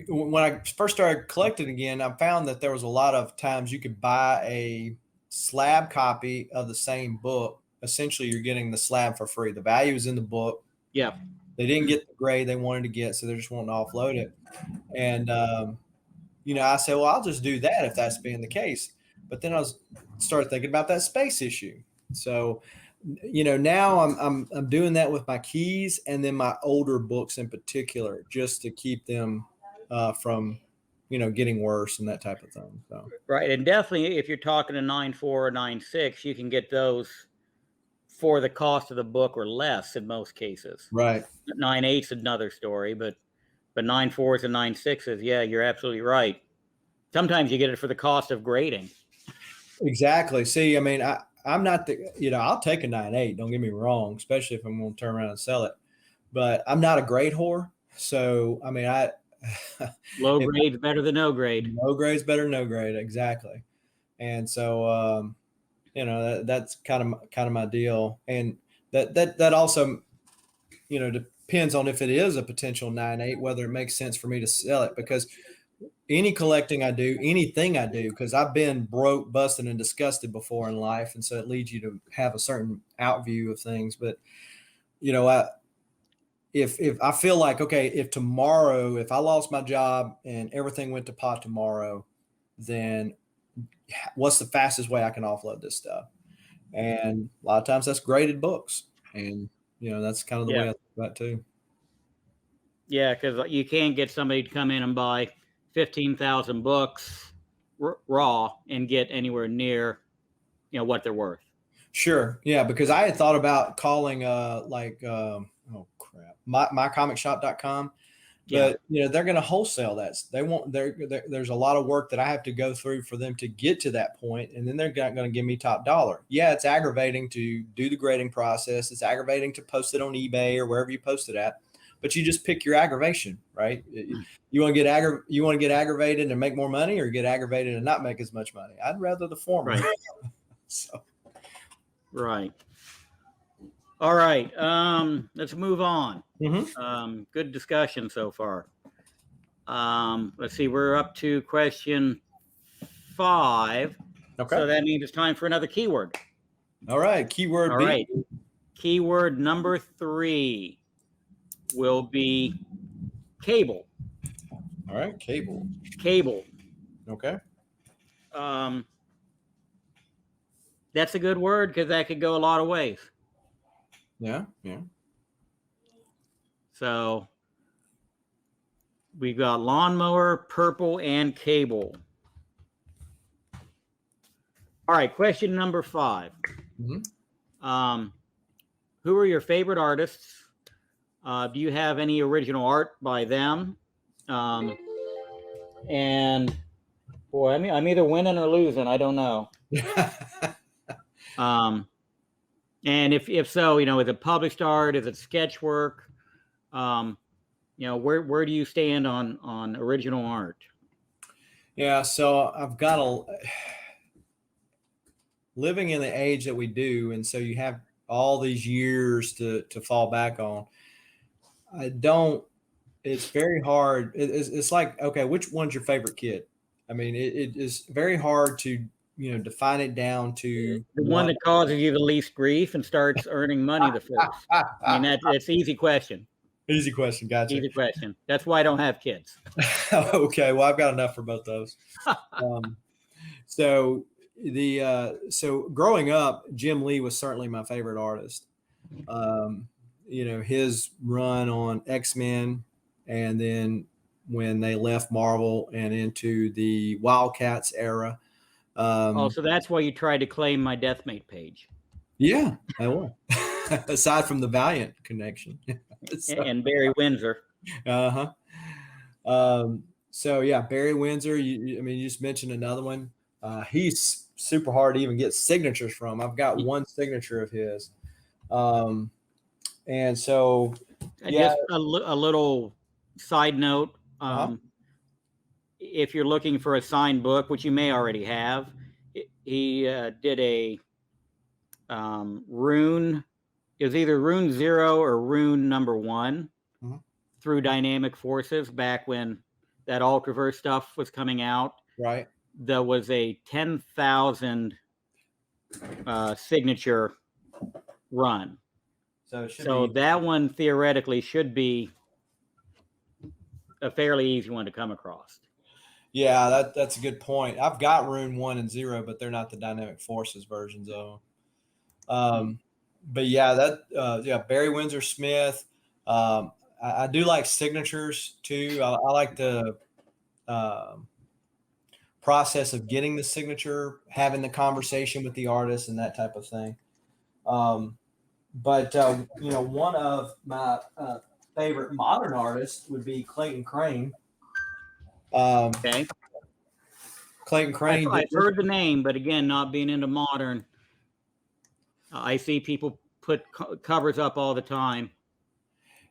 When I first started collecting again, I found that there was a lot of times you could buy a slab copy of the same book. Essentially, you're getting the slab for free. The value is in the book. Yeah. They didn't get the grade they wanted to get, so they're just wanting to offload it. And, I said, well, I'll just do that if that's being the case. But then started thinking about that space issue. So, now I'm doing that with my keys and then my older books in particular, just to keep them from, getting worse and that type of thing. So. Right. And definitely if you're talking a 9.4 or 9.6, you can get those for the cost of the book or less in most cases. Right. 9.8 is another story, but 9.4s and 9.6s, yeah, you're absolutely right. Sometimes you get it for the cost of grading. Exactly. See, I mean, I'm not I'll take a 9.8, don't get me wrong, especially if I'm going to turn around and sell it. But I'm not a grade whore. So, I mean, low grade's better than no grade. No grade's better than no grade. Exactly. And so, that's kind of my deal. And that also, depends on if it is a potential 9.8, whether it makes sense for me to sell it, because any collecting I do, anything I do, because I've been broke, busted, and disgusted before in life. And so it leads you to have a certain out view of things. But, if I feel like, okay, if I lost my job and everything went to pot tomorrow, then what's the fastest way I can offload this stuff? And a lot of times that's graded books. And, that's kind of the way I think about it too. Yeah, because you can't get somebody to come in and buy 15,000 books raw and get anywhere near, what they're worth. Sure. Yeah, because I had thought about calling mycomicshop.com, but they're going to wholesale that. They won't. There's a lot of work that I have to go through for them to get to that point, and then they're not going to give me top dollar. Yeah, it's aggravating to do the grading process. It's aggravating to post it on eBay or wherever you post it at. But you just pick your aggravation, right? You want to get aggravated and make more money, or get aggravated and not make as much money? I'd rather the former. Right. So. Right. All right. Let's move on. Mm-hmm. Good discussion so far. Let's see. We're up to question 5. Okay. So that means it's time for another keyword. All right. Keyword. All right. Keyword number 3 will be cable. All right. Cable. Okay. That's a good word because that could go a lot of ways. Yeah. So we've got lawnmower, purple, and cable. All right, question number 5. Mm-hmm. Who are your favorite artists? Do you have any original art by them? And boy, I'm either winning or losing. I don't know. And if so, is it published art? Is it sketch work? Where do you stand on original art? Yeah, so I've got living in the age that we do, and so you have all these years to fall back on. It's very hard. It's like, okay, which one's your favorite kid? I mean, it is very hard to define it down to the one that causes you the least grief and starts earning money the first. I mean, that's an easy question. Easy question. Gotcha. Easy question. That's why I don't have kids. Okay. Well, I've got enough for both those. So growing up, Jim Lee was certainly my favorite artist. His run on X-Men, and then when they left Marvel and into the Wildcats era. So that's why you tried to claim my Deathmate page. Yeah, I will. Aside from the Valiant connection. And Barry Windsor. Uh-huh. So yeah, Barry Windsor, you just mentioned another one. He's super hard to even get signatures from. I've got one signature of his. And so just a little side note. If you're looking for a signed book, which you may already have, he did a rune. It was either rune 0 or rune number 1 through Dynamic Forces back when that Ultraverse stuff was coming out. Right. There was a 10,000 signature run. So that one theoretically should be a fairly easy one to come across. Yeah, that's a good point. I've got Rune 1 and 0, but they're not the Dynamic Forces versions of them. But yeah, Barry Windsor Smith. I do like signatures too. I like the process of getting the signature, having the conversation with the artist, and that type of thing. But one of my favorite modern artists would be Clayton Crane. Okay. Clayton Crane. I've heard the name, but again, not being into modern, I see people put covers up all the time.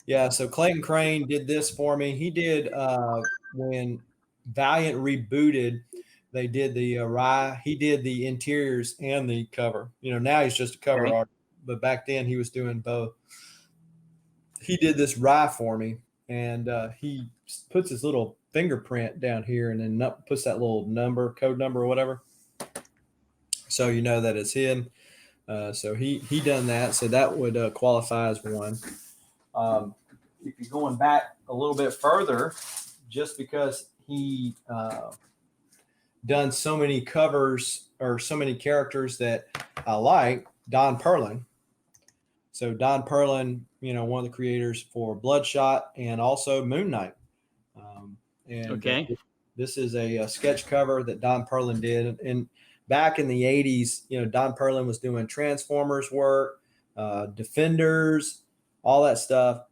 Yeah, so Clayton Crane did this for me. He did when Valiant rebooted, they did the he did the interiors and the cover. Now he's just a cover artist, but back then he was doing both. He did this rye for me, and he puts his little fingerprint down here and then puts that little code number or whatever. So you know that it's him. So he done that. So that would qualify as one. If you're going back a little bit further, just because he done so many covers or so many characters that I like, Don Perlin. So Don Perlin, one of the creators for Bloodshot and also Moon Knight. This is a sketch cover that Don Perlin did. And back in the 80s, Don Perlin was doing Transformers work, Defenders, all that stuff.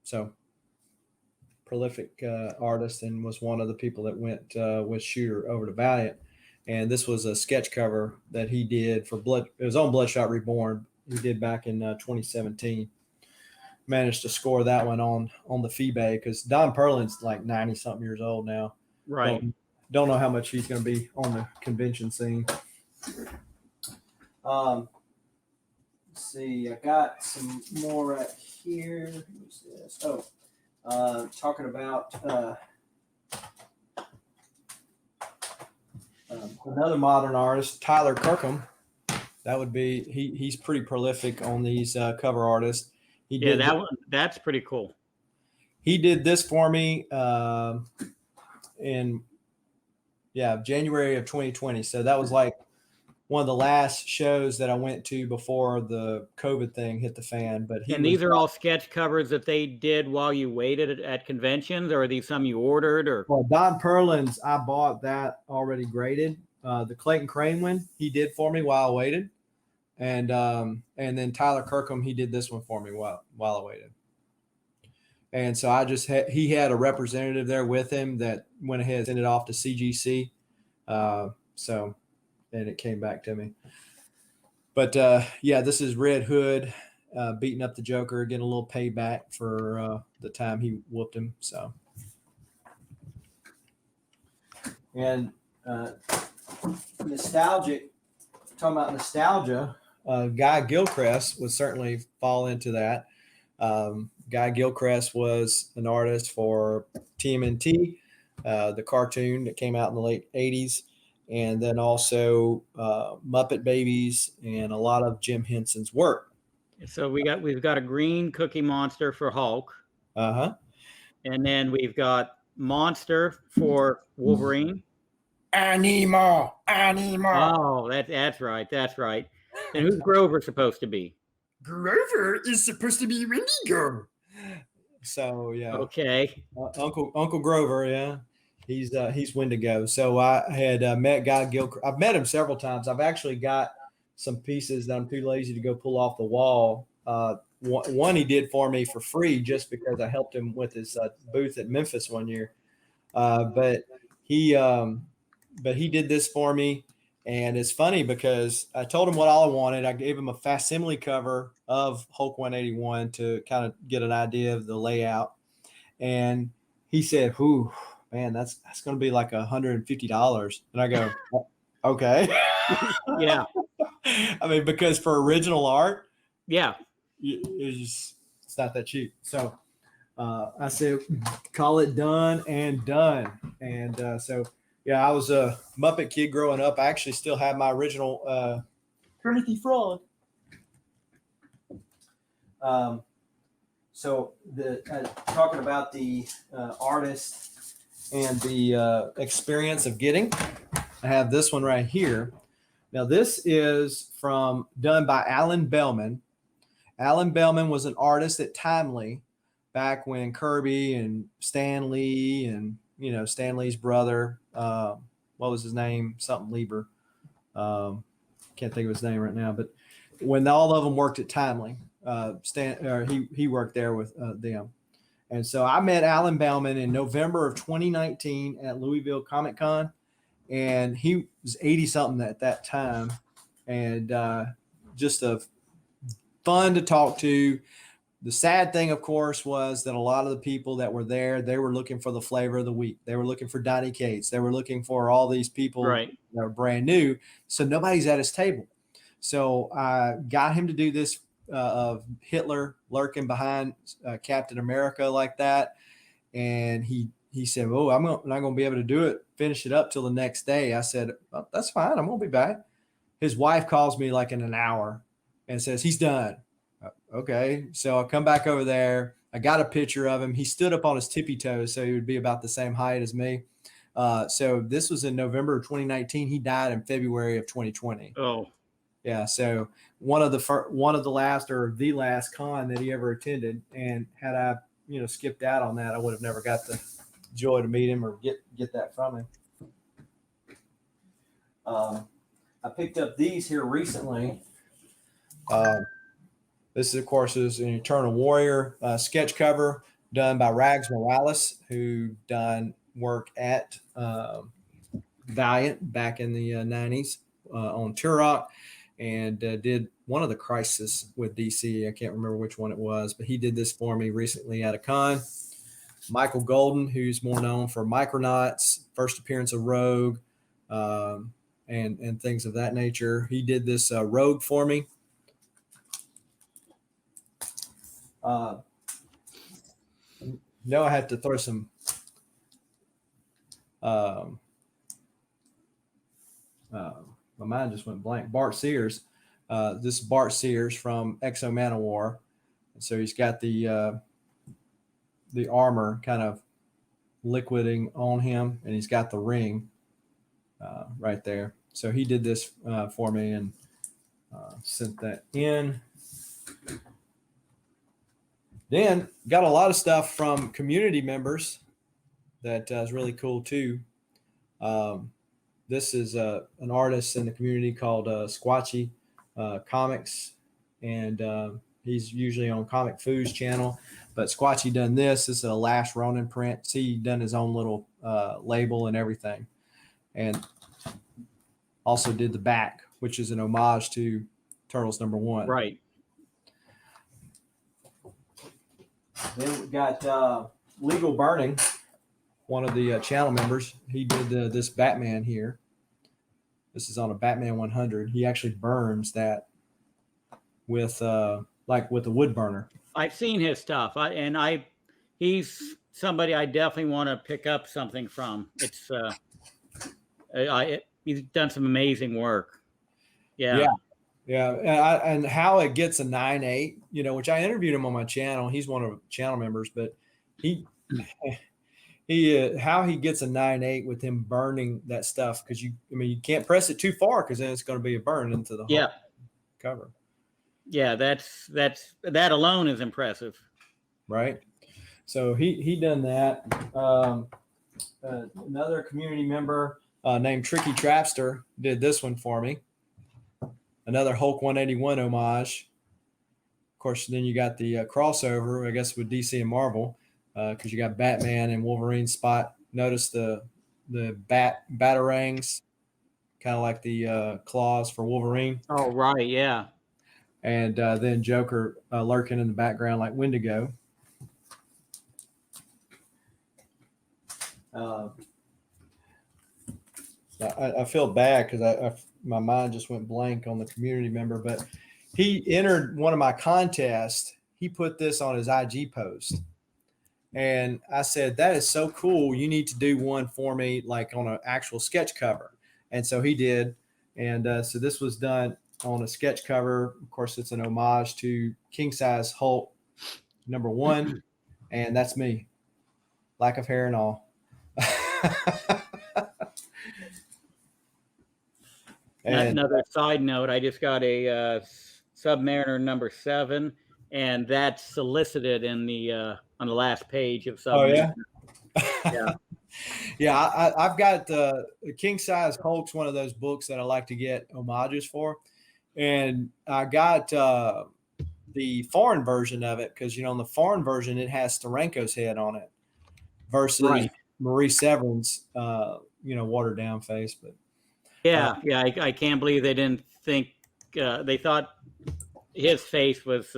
So prolific artist, and was one of the people that went with Shooter over to Valiant. And this was a sketch cover that he did for it was on Bloodshot Reborn. He did back in 2017. Managed to score that one on the FeeBay because Don Perlin's like 90 something years old now. Right. Don't know how much he's going to be on the convention scene. Let's see, I got some more right here. Who's this? Talking about another modern artist, Tyler Kirkham. That would be he's pretty prolific on these cover artists. That's pretty cool. He did this for me in January of 2020. So that was like one of the last shows that I went to before the COVID thing hit the fan. But these are all sketch covers that they did while you waited at conventions, or are these some you ordered? Or well, Don Perlin's, I bought that already graded. The Clayton Crane one he did for me while I waited, and then Tyler Kirkham, he did this one for me while I waited. And so I just he had a representative there with him that went ahead and sent it off to CGC. And it came back to me. But this is Red Hood beating up the Joker, getting a little payback for the time he whooped him. So, and nostalgic, talking about nostalgia, Guy Gilchrist would certainly fall into that. Guy Gilchrist was an artist for TMNT, the cartoon that came out in the late 80s. And then also Muppet Babies and a lot of Jim Henson's work. So we've got a green Cookie Monster for Hulk. And then we've got Monster for Wolverine. Animo. Oh, that's right. And who's Grover supposed to be? Grover is supposed to be Wendigo. So yeah. Okay. Uncle Grover, yeah. He's Wendigo. So I had met Guy Gilchrist. I've met him several times. I've actually got some pieces that I'm too lazy to go pull off the wall. One he did for me for free just because I helped him with his booth at Memphis one year. But he did this for me, and it's funny because I told him what all I wanted. I gave him a facsimile cover of Hulk 181 to kind of get an idea of the layout, and he said, "Whew, man, that's going to be like $150." And I go, Okay. Yeah. I mean, because for original art, Yeah. it's not that cheap. So I said, call it done and done. And so, yeah, I was a Muppet kid growing up. I actually still have my original Timothy Frog. So talking about the artist and the experience of getting, I have this one right here. Now, this is done by Alan Bellman. Alan Bellman was an artist at Timely back when Kirby and Stan Lee and, Stan Lee's brother, what was his name? Something Lieber. Can't think of his name right now, but when all of them worked at Timely, he worked there with them. And so I met Alan Bellman in November of 2019 at Louisville Comic Con, and he was 80 something at that time, and just fun to talk to. The sad thing, of course, was that a lot of the people that were there, they were looking for the flavor of the week. They were looking for Donnie Cates. They were looking for all these people Right. that were brand new. So nobody's at his table. So I got him to do this of Hitler lurking behind Captain America like that. And he said, "Oh, I'm not going to be able to do it, finish it up till the next day." I said, "Oh, that's fine. I'm going to be back." His wife calls me like in an hour and says, "He's done." Okay. So I come back over there. I got a picture of him. He stood up on his tippy toes, so he would be about the same height as me. So this was in November of 2019. He died in February of 2020. Oh. Yeah. So one of the last or the last con that he ever attended, and had I skipped out on that, I would have never got the joy to meet him or get that from him. I picked up these here recently. This, of course, is an Eternal Warrior sketch cover done by Rags Morales, who done work at Valiant back in the 90s on Turok, and did one of the Crisis with DC. I can't remember which one it was, but he did this for me recently at a con. Michael Golden, who's more known for Micronauts, first appearance of Rogue, and things of that nature. He did this Rogue for me. I had to throw some my mind just went blank. Bart Sears. This is Bart Sears from Exo Manowar. And so he's got the armor kind of liquiding on him, and he's got the ring right there. So he did this for me and sent that in. Then got a lot of stuff from community members that is really cool too. This is an artist in the community called Squatchy Comics, and he's usually on Comic Foo's channel. But Squatchy done this. This is a Last Ronin print. See, he done his own little label and everything, and also did the back, which is an homage to Turtles #1. Right. Then we got Legal Burning, one of the channel members. He did this Batman here. This is on a Batman 100. He actually burns that with a wood burner. I've seen his stuff, he's somebody I definitely want to pick up something from. It's he's done some amazing work. Yeah. And how it gets a 9.8, which I interviewed him on my channel. He's one of the channel members, but he how he gets a 9.8 with him burning that stuff, because you can't press it too far, because then it's going to be a burn into the cover. Yeah, that alone is impressive. Right. So he done that. Another community member named Tricky Trapster did this one for me. Another Hulk 181 homage. Of course, then you got the crossover, I guess, with DC and Marvel, because you got Batman and Wolverine spot. Notice the batarangs, kind of like the claws for Wolverine. Oh, right, yeah. And then Joker lurking in the background like Wendigo. I feel bad because my mind just went blank on the community member, but he entered one of my contests. He put this on his IG post. And I said, that is so cool. You need to do one for me, like on an actual sketch cover. And so he did. And so this was done on a sketch cover. Of course, it's an homage to King Size Hulk #1. And that's me, lack of hair and all. And another side note, I just got a Submariner #7, and that's solicited in the on the last page of Submariner. Oh, yeah? Yeah, I've got King Size Hulk's one of those books that I like to get homages for. And I got the foreign version of it because, in the foreign version, it has Steranko's head on it versus Marie Severin's, watered down face. But I can't believe they didn't think they thought his face was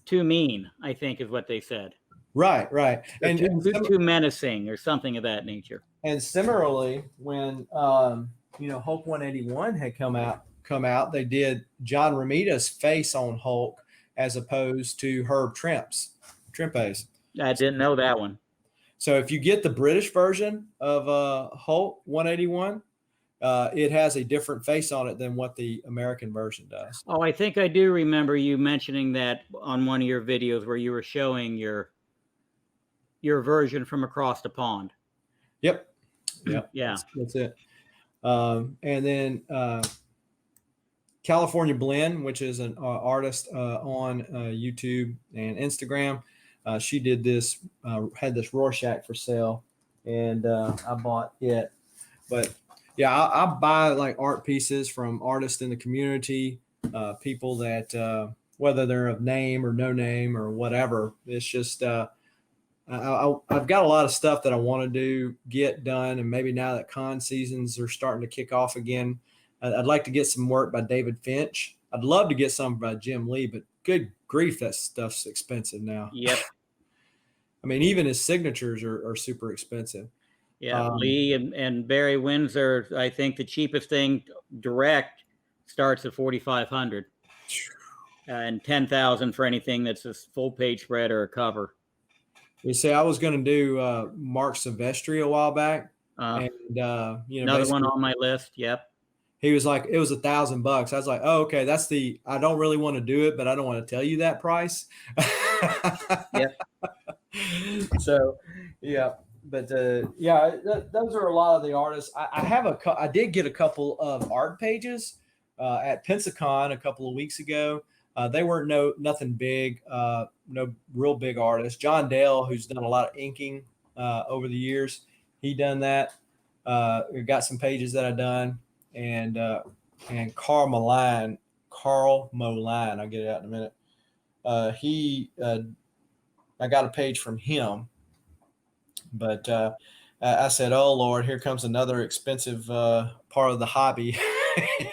too mean, I think is what they said. Right. And too menacing or something of that nature. And similarly, when Hulk 181 had come out, they did John Romita's face on Hulk as opposed to Herb Trimpe's. I didn't know that one. So if you get the British version of Hulk 181, it has a different face on it than what the American version does. Oh, I think I do remember you mentioning that on one of your videos where you were showing your version from across the pond. Yep. Yeah. That's it. And then California Blend, which is an artist on YouTube and Instagram. She did this, had this Rorschach for sale, and I bought it. But yeah, I buy like art pieces from artists in the community, people that whether they're of name or no name or whatever. It's just I've got a lot of stuff that I want to get done, and maybe now that con seasons are starting to kick off again, I'd like to get some work by David Finch. I'd love to get some by Jim Lee, but good grief, that stuff's expensive now. Yep. I mean, even his signatures are super expensive. Yeah, Lee and Barry Windsor, I think the cheapest thing direct starts at $4,500, and $10,000 for anything that's a full page spread or a cover. You see, I was going to do Mark Silvestri a while back, and another one on my list. Yep. He was like, it was $1,000. I was like, oh, okay, I don't really want to do it, but I don't want to tell you that price. Yep. So, yeah. But those are a lot of the artists. I did get a couple of art pages at Pensacon a couple of weeks ago. They weren't nothing big, no real big artists. John Dale, who's done a lot of inking over the years, he done that. Got some pages that I done, and Carl Moline, I'll get it out in a minute. I got a page from him. But I said, oh, Lord, here comes another expensive part of the hobby.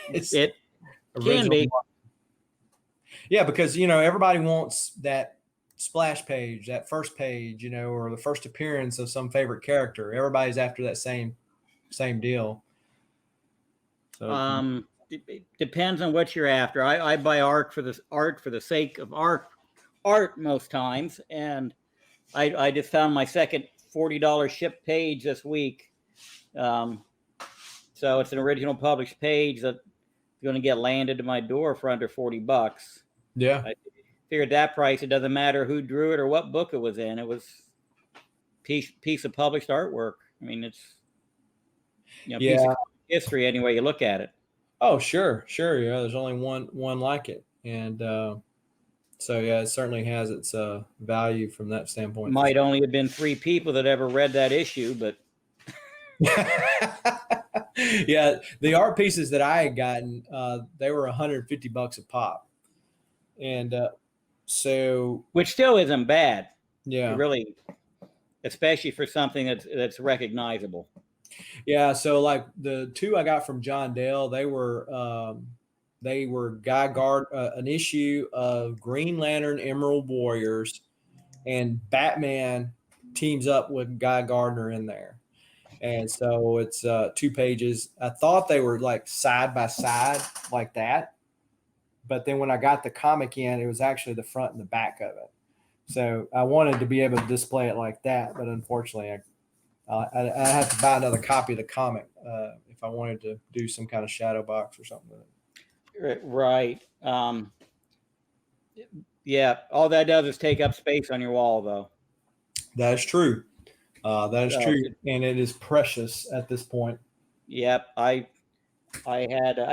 It can be. Yeah, because, everybody wants that splash page, that first page, or the first appearance of some favorite character. Everybody's after that same deal. So, it depends on what you're after. I buy art for the sake of art most times, and I just found my second $40 shipped page this week. So it's an original published page that's going to get landed to my door for under $40. Yeah. I figured that price, it doesn't matter who drew it or what book it was in. It was piece of published artwork. I mean, it's piece of history any way you look at it. Oh, sure. Yeah, there's only one like it. And so, yeah, it certainly has its value from that standpoint. Might only have been 3 people that ever read that issue, but. Yeah, the art pieces that I had gotten, they were $150 a pop. And so. Which still isn't bad. Yeah. Really, especially for something that's recognizable. Yeah, so like the 2 I got from John Dale, they were an issue of Green Lantern Emerald Warriors, and Batman teams up with Guy Gardner in there. And so it's 2 pages. I thought they were like side by side like that. But then when I got the comic in, it was actually the front and the back of it. So I wanted to be able to display it like that. But unfortunately, I have to buy another copy of the comic if I wanted to do some kind of shadow box or something with it. Right. Yeah. All that does is take up space on your wall, though. That is true. That is So, true. And it is precious at this point. Yep. I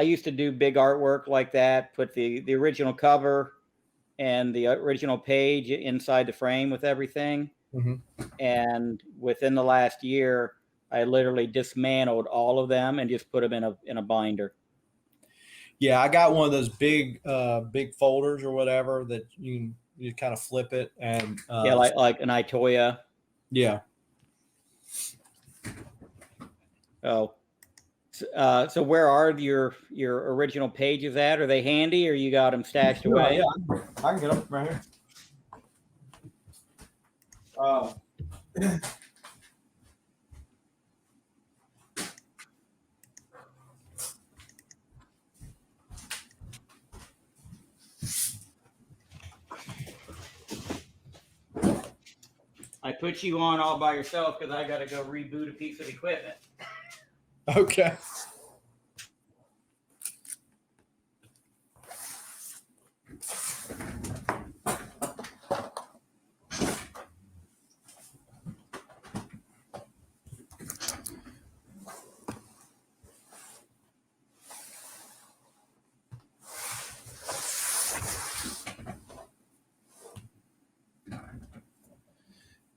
used to do big artwork like that. Put the original cover and the original page inside the frame with everything. Mm-hmm. And within the last year, I literally dismantled all of them and just put them in a binder. Yeah, I got one of those big folders or whatever that you kind of flip it and Yeah, like an Itoya. Yeah. Oh, so where are your original pages at? Are they handy, or you got them stashed away? Yeah, I can get them right here. I put you on all by yourself because I got to go reboot a piece of equipment. Okay.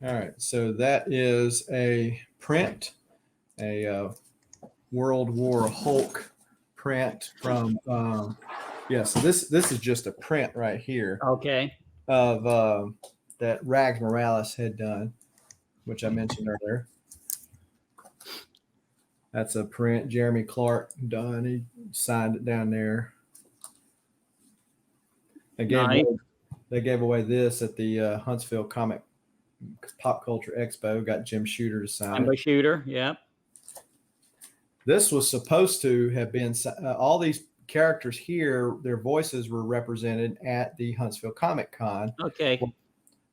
All right, so that is a print, a World War Hulk print from. So this is just a print right here Okay. of that Rags Morales had done, which I mentioned earlier. That's a print Jeremy Clark done. He signed it down there. They gave away this at the Huntsville Comic Pop Culture Expo. Got Jim Shooter to sign it. Shooter, yep. This was supposed to have been all these characters here. Their voices were represented at the Huntsville Comic Con. Okay.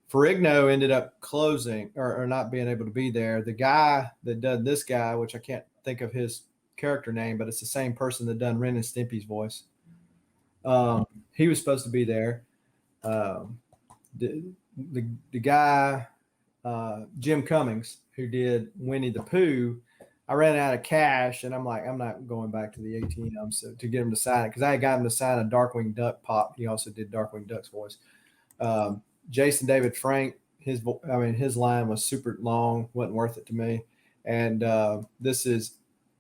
Ferrigno ended up closing or not being able to be there. The guy that done this guy, which I can't think of his character name, but it's the same person that done Ren and Stimpy's voice. He was supposed to be there. The guy, Jim Cummings, who did Winnie the Pooh, I ran out of cash, and I'm like, I'm not going back to the ATM to get him to sign it because I had got him to sign a Darkwing Duck pop. He also did Darkwing Duck's voice. Jason David Frank, his line was super long, wasn't worth it to me. And this is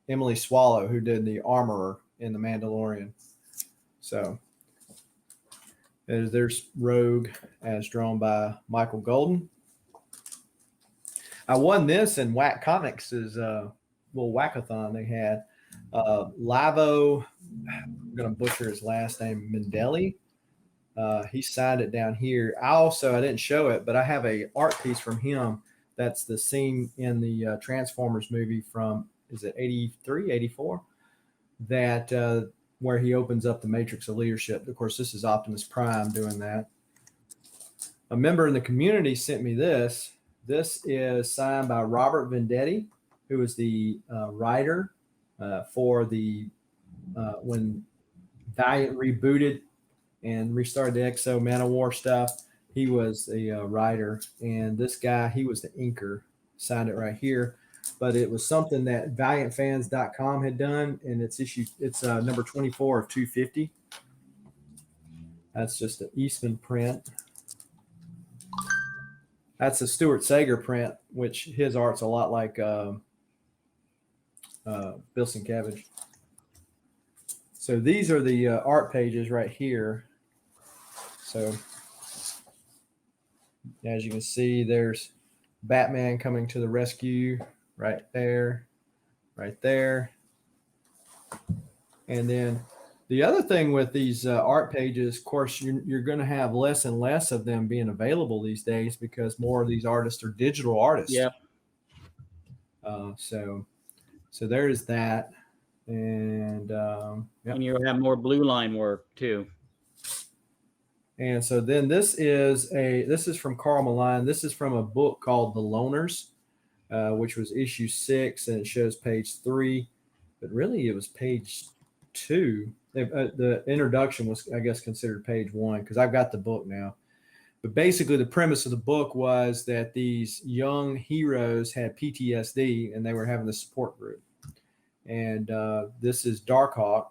Emily Swallow, who did the Armorer in The Mandalorian. So there's Rogue as drawn by Michael Golden. I won this in Whack Comics' little whackathon they had. Lavo, I'm going to butcher his last name, Mendelli. He signed it down here. I didn't show it, but I have a art piece from him. That's the scene in the Transformers movie from, is it 83, 84? That where he opens up the Matrix of Leadership. Of course, this is Optimus Prime doing that. A member in the community sent me this. This is signed by Robert Vendetti, who is the writer for the when Valiant rebooted and restarted the Exo Manowar stuff. He was a writer, and this guy, he was the inker. Signed it right here, but it was something that ValiantFans.com had done, and it's number 24 of 250. That's just an Eastman print. That's a Stuart Sager print, which his art's a lot like Bill Sienkiewicz. So these are the art pages right here. So as you can see, there's Batman coming to the rescue right there, right there. And then the other thing with these art pages, of course, you're going to have less and less of them being available these days because more of these artists are digital artists. Yep. So So there is that. And yep. And you have more blue line work too. And so then this is from Carl Malign. This is from a book called The Loners, which was issue 6, and it shows page 3, but really it was page 2. The introduction was, I guess, considered page 1 because I've got the book now. But basically, the premise of the book was that these young heroes had PTSD and they were having a support group. And this is Darkhawk,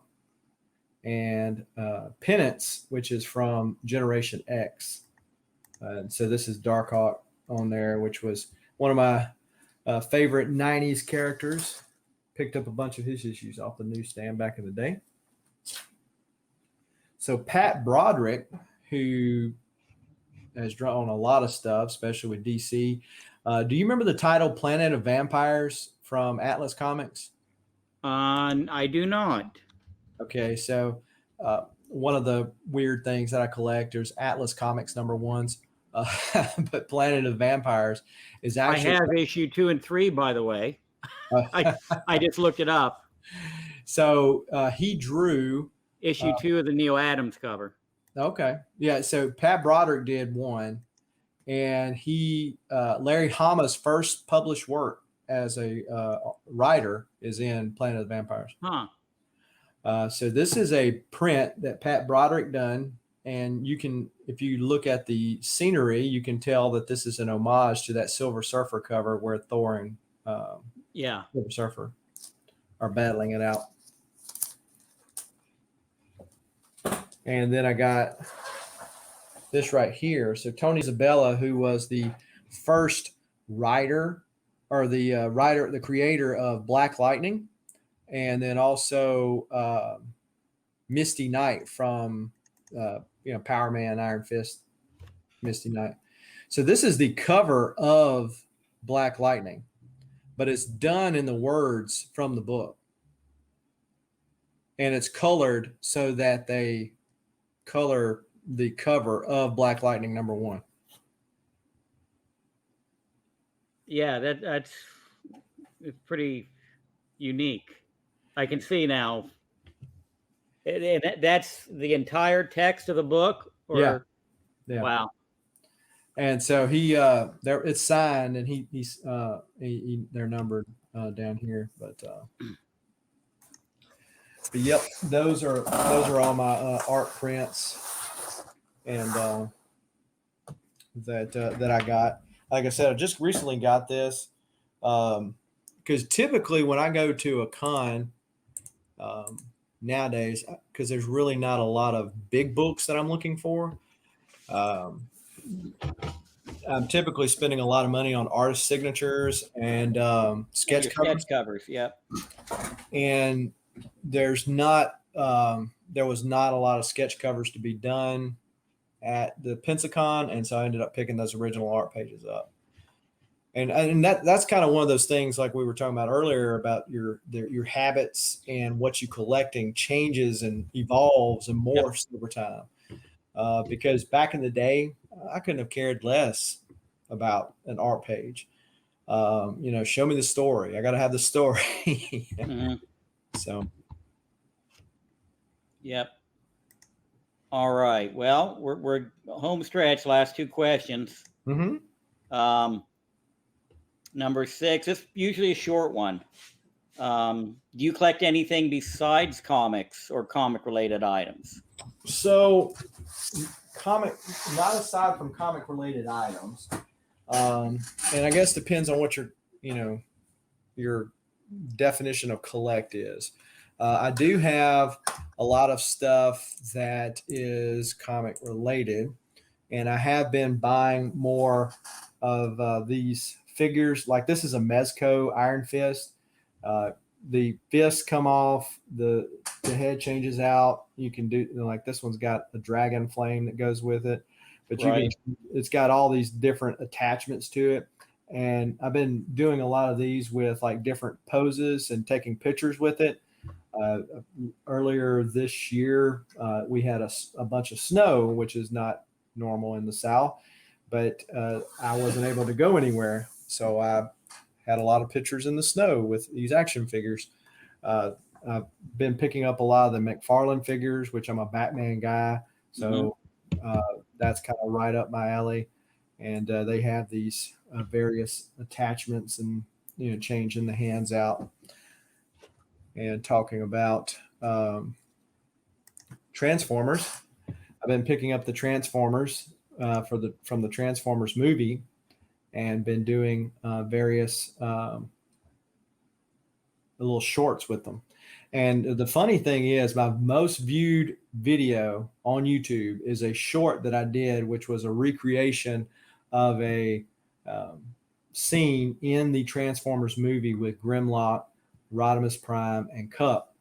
and Penance, which is from Generation X. And so this is Darkhawk on there, which was one of my favorite 90s characters. Picked up a bunch of his issues off the newsstand back in the day. So Pat Broderick, who has drawn a lot of stuff, especially with DC. Do you remember the title Planet of Vampires from Atlas Comics? I do not. Okay, so one of the weird things that I collect is Atlas Comics #1s, but Planet of Vampires is actually. I have issue 2 and 3, by the way. I just looked it up. So he drew issue 2 of the Neil Adams cover. Okay, yeah. So Pat Broderick did 1, and Larry Hama's first published work as a writer is in Planet of the Vampires. So this is a print that Pat Broderick done, and you can, if you look at the scenery, you can tell that this is an homage to that Silver Surfer cover where Thor and Silver Surfer are battling it out. And then I got this right here. So Tony Zabella, who was the first writer, or the creator of Black Lightning, and then also Misty Knight from Power Man, Iron Fist, Misty Knight. So this is the cover of Black Lightning, but it's done in the words from the book, and it's colored so that they color the cover of Black Lightning #1. Yeah, that's pretty unique. I can see now. That's the entire text of the book? Or? Yeah. Wow. And so it's signed, and they're numbered down here, but yep, those are all my art prints, and that I got. Like I said, I just recently got this because typically when I go to a con nowadays, because there's really not a lot of big books that I'm looking for, I'm typically spending a lot of money on artist signatures and sketch covers. Yep. And there was not a lot of sketch covers to be done at the Pensacon, and so I ended up picking those original art pages up. And that's kind of one of those things, like we were talking about earlier, about your habits and what you collecting changes and evolves and morphs over time. Because back in the day, I couldn't have cared less about an art page. Show me the story. I got to have the story. Mm-hmm. So. Yep. All right. Well, we're home stretch. Last 2 questions. Mm-hmm. Number 6. It's usually a short one. Do you collect anything besides comics or comic-related items? So, not aside from comic-related items, and I guess depends on what your definition of collect is. I do have a lot of stuff that is comic related, and I have been buying more of these figures. Like this is a Mezco Iron Fist. The fists come off, the head changes out. You can do, like, this one's got a dragon flame that goes with it, but it's got all these different attachments to it. And I've been doing a lot of these with like different poses and taking pictures with it. Earlier this year, we had a bunch of snow, which is not normal in the South, but I wasn't able to go anywhere. So I had a lot of pictures in the snow with these action figures. I've been picking up a lot of the McFarlane figures, which I'm a Batman guy, so that's kind of right up my alley. And they have these various attachments and changing the hands out and talking about Transformers. I've been picking up the Transformers from the Transformers movie, and been doing various little shorts with them. And the funny thing is, my most viewed video on YouTube is a short that I did, which was a recreation of a scene in the Transformers movie with Grimlock, Rodimus Prime, and Cup,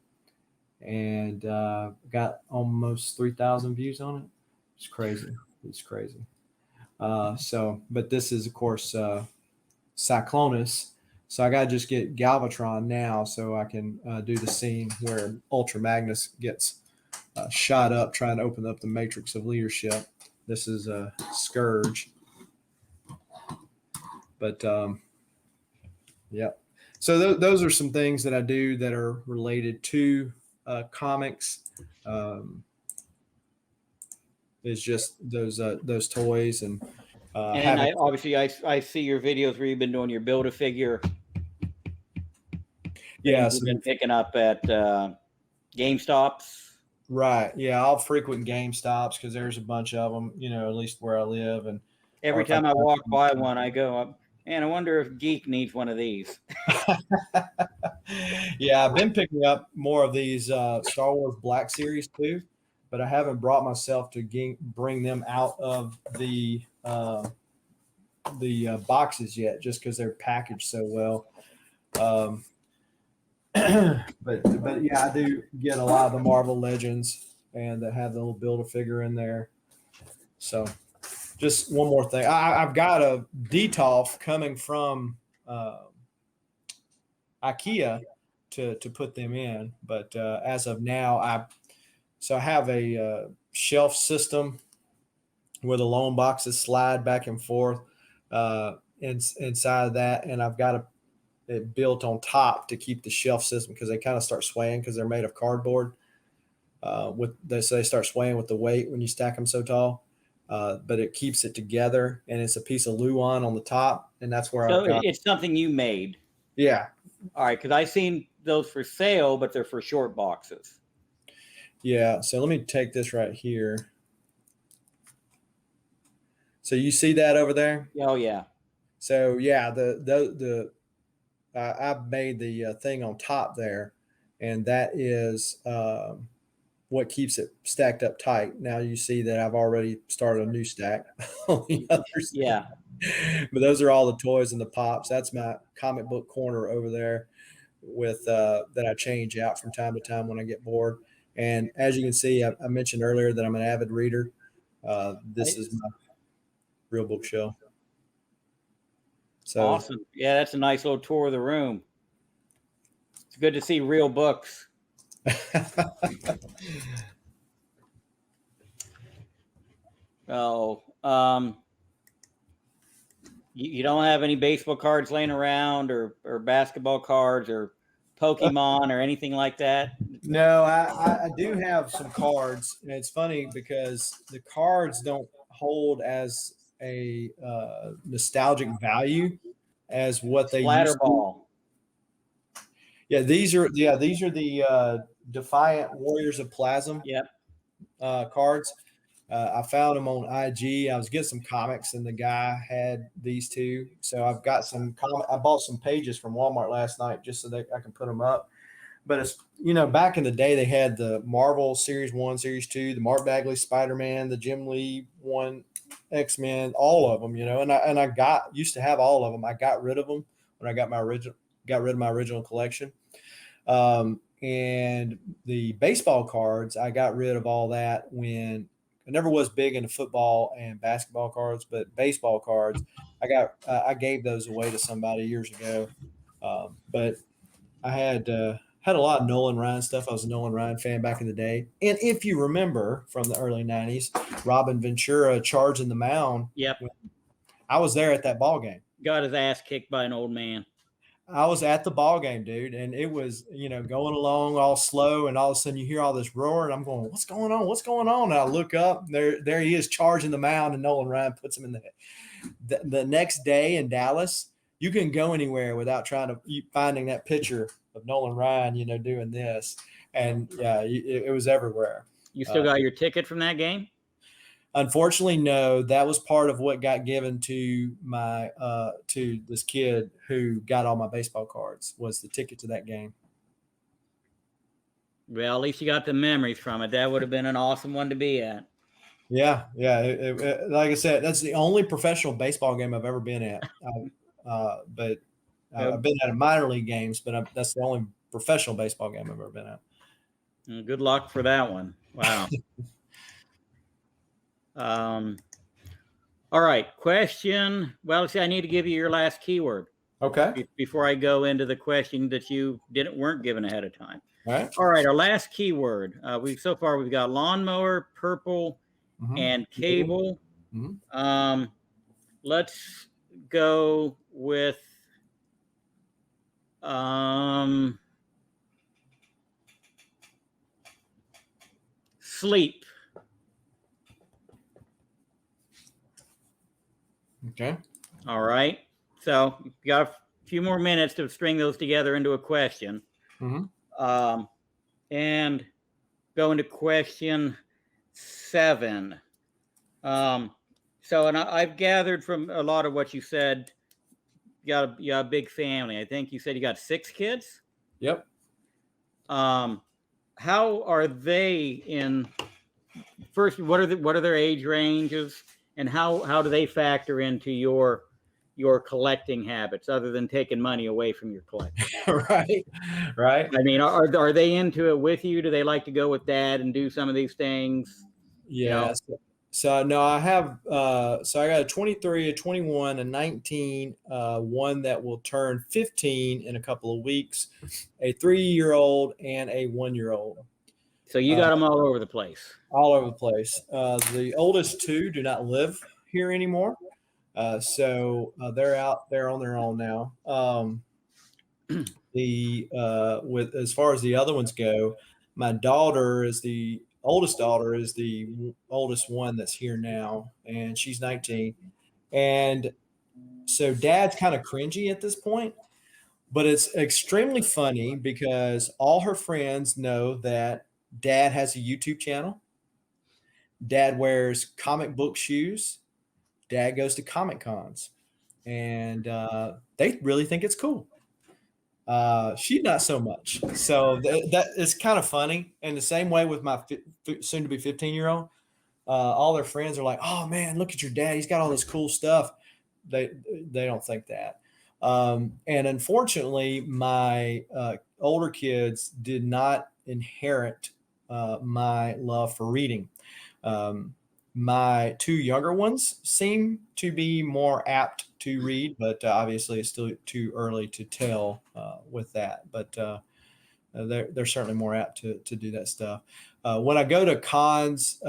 and got almost 3,000 views on it. It's crazy. It's crazy. But this is, of course, Cyclonus. So I got to just get Galvatron now so I can do the scene where Ultra Magnus gets shot up trying to open up the matrix of leadership. This is Scourge. But, yeah. So those are some things that I do that are related to comics. Is just those toys and obviously I see your videos where you've been doing your Build-A-Figure. Yeah, you've been picking up at GameStops. Right. Yeah, I'll frequent GameStops because there's a bunch of them, at least where I live. And every time I walk by one, I go up, man, I wonder if Geek needs one of these. Yeah, I've been picking up more of these Star Wars Black Series too, but I haven't brought myself to bring them out of the boxes yet, just because they're packaged so well. But yeah, I do get a lot of the Marvel Legends, and that have the little Build-A-Figure in there. So, just one more thing, I've got a Detolf coming from IKEA to put them in, but as of now, I have a shelf system where the loan boxes slide back and forth inside of that, and I've got it built on top to keep the shelf system, because they kind of start swaying because they're made of cardboard. They start swaying with the weight when you stack them so tall, but it keeps it together, and it's a piece of Luan on the top, and that's where it's something you made. Yeah. All right, because I've seen those for sale, but they're for short boxes. Yeah, so let me take this right here. So you see that over there? Oh yeah. So yeah, I've made the thing on top there, and that is what keeps it stacked up tight. Now you see that I've already started a new stack on the other side. Yeah. But those are all the toys and the pops. That's my comic book corner over there with that I change out from time to time when I get bored. And as you can see, I mentioned earlier that I'm an avid reader. This is my real bookshelf. So awesome. Yeah, that's a nice little tour of the room. It's good to see real books. Oh, you don't have any baseball cards laying around, or basketball cards, or Pokemon, or anything like that? No, I do have some cards, and it's funny because the cards don't hold as a nostalgic value as what they used to. Yeah, these are the Defiant Warriors of Plasm. Yep. Cards. I found them on IG. I was getting some comics, and the guy had these two. So I've got some I bought some pages from Walmart last night just so that I can put them up. But it's, back in the day, they had the Marvel Series 1, Series 2, the Mark Bagley Spider-Man, the Jim Lee one, X-Men, all of them, and I used to have all of them. I got rid of them when I got rid of my original collection. And the baseball cards, I got rid of all that when I never was big into football and basketball cards, but baseball cards, I gave those away to somebody years ago. But I had a lot of Nolan Ryan stuff. I was a Nolan Ryan fan back in the day. And if you remember from the early 90s, Robin Ventura charging the mound. Yep. I was there at that ball game. Got his ass kicked by an old man. I was at the ball game, dude, and it was, going along all slow, and all of a sudden you hear all this roar, and I'm going, "What's going on? What's going on?" And I look up, there he is charging the mound, and Nolan Ryan puts him in the next day in Dallas. You can go anywhere without finding that picture of Nolan Ryan, doing this, and yeah, it was everywhere. You still got your ticket from that game? Unfortunately, no. That was part of what got given to to this kid who got all my baseball cards, was the ticket to that game. Well, at least you got the memories from it. That would have been an awesome one to be at. Yeah. Like I said, that's the only professional baseball game I've ever been at. But I've been at minor league games, but that's the only professional baseball game I've ever been at. Good luck for that one. Wow. All right. Question. Well, see, I need to give you your last keyword. Okay. Before I go into the question that you weren't given ahead of time. All right. Our last keyword. We've got lawnmower, purple, and cable. Let's go with sleep. Okay. All right. So you got a few more minutes to string those together into a question. And go into question 7. And I've gathered from a lot of what you said, you got a big family. I think you said you got 6 kids. Yep. How are they in? First, what are their age ranges, and how do they factor into your collecting habits, other than taking money away from your collection? Right. I mean, are they into it with you? Do they like to go with dad and do some of these things? Yeah. So no, I have. So I got a 23, a 21, a 19, one that will turn 15 in a couple of weeks, a 3-year-old, and a 1-year-old. So you got them all over the place. All over the place. The oldest 2 do not live here anymore, so they're out there on their own now. With as far as the other ones go, my daughter is the oldest daughter is the oldest one that's here now, and she's 19. And so dad's kind of cringy at this point, but it's extremely funny because all her friends know that dad has a YouTube channel. Dad wears comic book shoes. Dad goes to Comic Cons, and they really think it's cool. She not so much. So that is kind of funny. And the same way with my soon to be 15-year-old, all their friends are like, "Oh man, look at your dad. He's got all this cool stuff." They don't think that. And unfortunately, my older kids did not inherit my love for reading. My 2 younger ones seem to be more apt to read, but obviously it's still too early to tell with that. But they're certainly more apt to do that stuff. When I go to cons,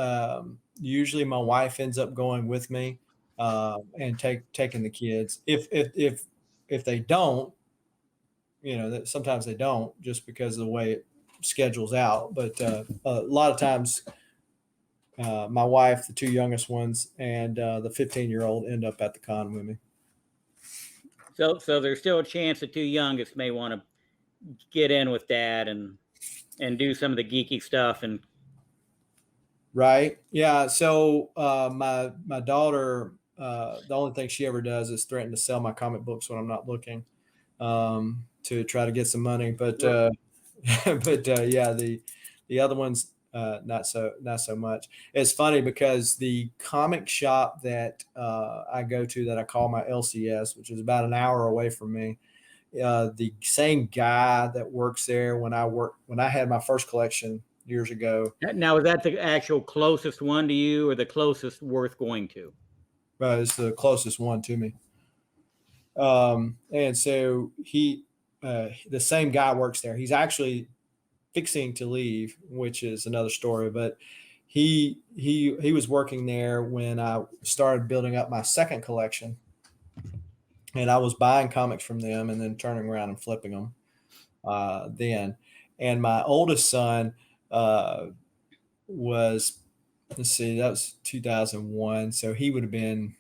usually my wife ends up going with me and taking the kids. If they don't, sometimes they don't, just because of the way it schedules out. But a lot of times, my wife, the 2 youngest ones, and the 15-year-old end up at the con with me. So there's still a chance the 2 youngest may want to get in with dad and do some of the geeky stuff. And right, yeah. So my daughter, the only thing she ever does is threaten to sell my comic books when I'm not looking, to try to get some money. But yeah, the other ones, not so much. It's funny because the comic shop that I go to, that I call my LCS, which is about an hour away from me, the same guy that works there when I had my first collection years ago. Now, is that the actual closest one to you, or the closest worth going to? It's the closest one to me. And so the same guy works there. He's actually fixing to leave, which is another story, but he was working there when I started building up my second collection. and I was buying comics from them and then turning around and flipping them. Then, and my oldest son was, let's see, that was 2001, so he would have been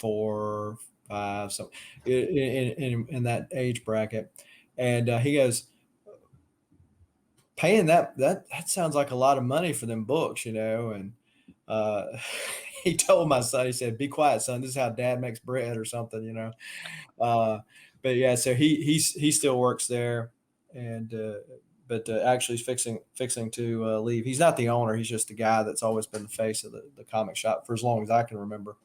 4, 5, so in that age bracket, and he goes, paying that sounds like a lot of money for them books, and uh, he told my son, he said, "Be quiet, son. This is how Dad makes bread," or something. But yeah, so he still works there, and but actually he's fixing to leave. He's not the owner. He's just the guy that's always been the face of the comic shop for as long as I can remember,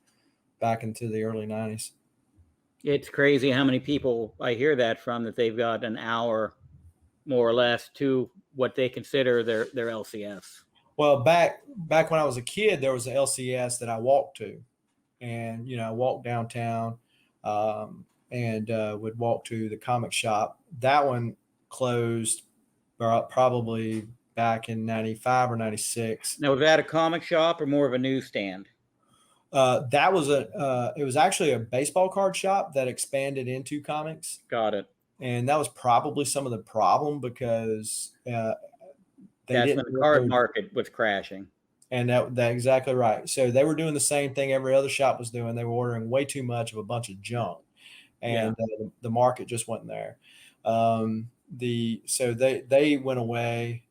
back into the early '90s. It's crazy how many people I hear that from, that they've got an hour more or less to what they consider their LCS. Well, back when I was a kid, there was an LCS that I walked to, and I walked downtown, and would walk to the comic shop. That one closed probably back in '95 or '96. Now, was that a comic shop or more of a newsstand? That was it was actually a baseball card shop that expanded into comics, Got it. and that was probably some of the problem, because they That's didn't when the card market was crashing. And that exactly right. So they were doing the same thing every other shop was doing. They were ordering way too much of a bunch of junk, and the market just wasn't there. So they went away.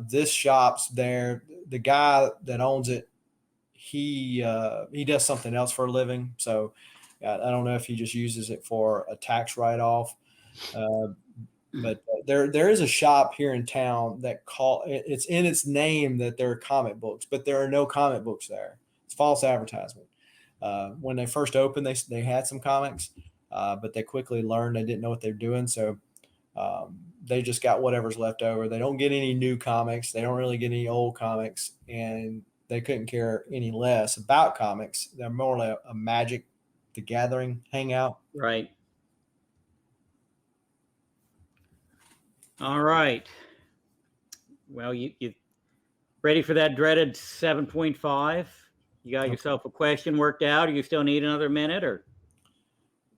This shop's there. The guy that owns it, he does something else for a living. So I don't know if he just uses it for a tax write-off. But there is a shop here in town that it's in its name that there are comic books, but there are no comic books there. It's false advertisement. When they first opened, they had some comics, but they quickly learned they didn't know what they're doing. So they just got whatever's left over. They don't get any new comics. They don't really get any old comics, and they couldn't care any less about comics. They're more like a Magic the Gathering hangout. Right. All right. Well, you ready for that dreaded 7.5? You got yourself a question worked out, or you still need another minute, or?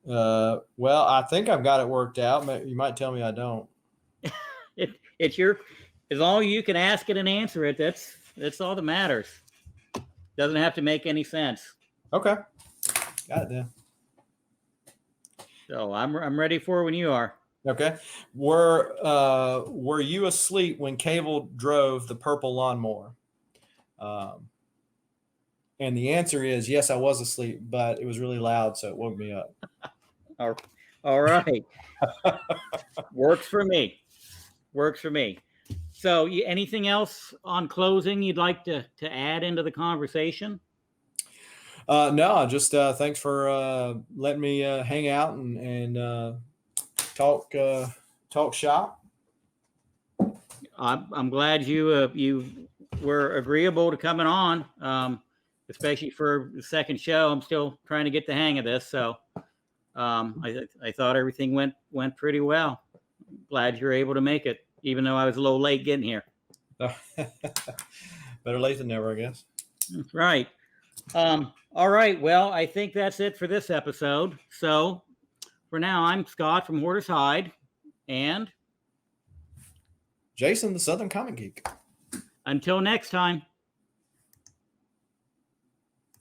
Well, I think I've got it worked out. You might tell me I don't. It's your, as long as you can ask it and answer it, that's all that matters. Doesn't have to make any sense. Okay. Got it then. So I'm ready for when you are. Okay. Were you asleep when Cable drove the purple lawnmower? And the answer is yes, I was asleep, but it was really loud, so it woke me up. All right. Works for me. Works for me. So anything else on closing you'd like to add into the conversation? No, just thanks for letting me hang out and talk shop. I'm glad you were agreeable to coming on, especially for the second show. I'm still trying to get the hang of this, so I thought everything went pretty well. Glad you're able to make it, even though I was a little late getting here. Better late than never, I guess. That's right. All right. Well, I think that's it for this episode. So for now, I'm Scott from Hoarder's Hide, and Jason, the Southern Comic Geek. Until next time.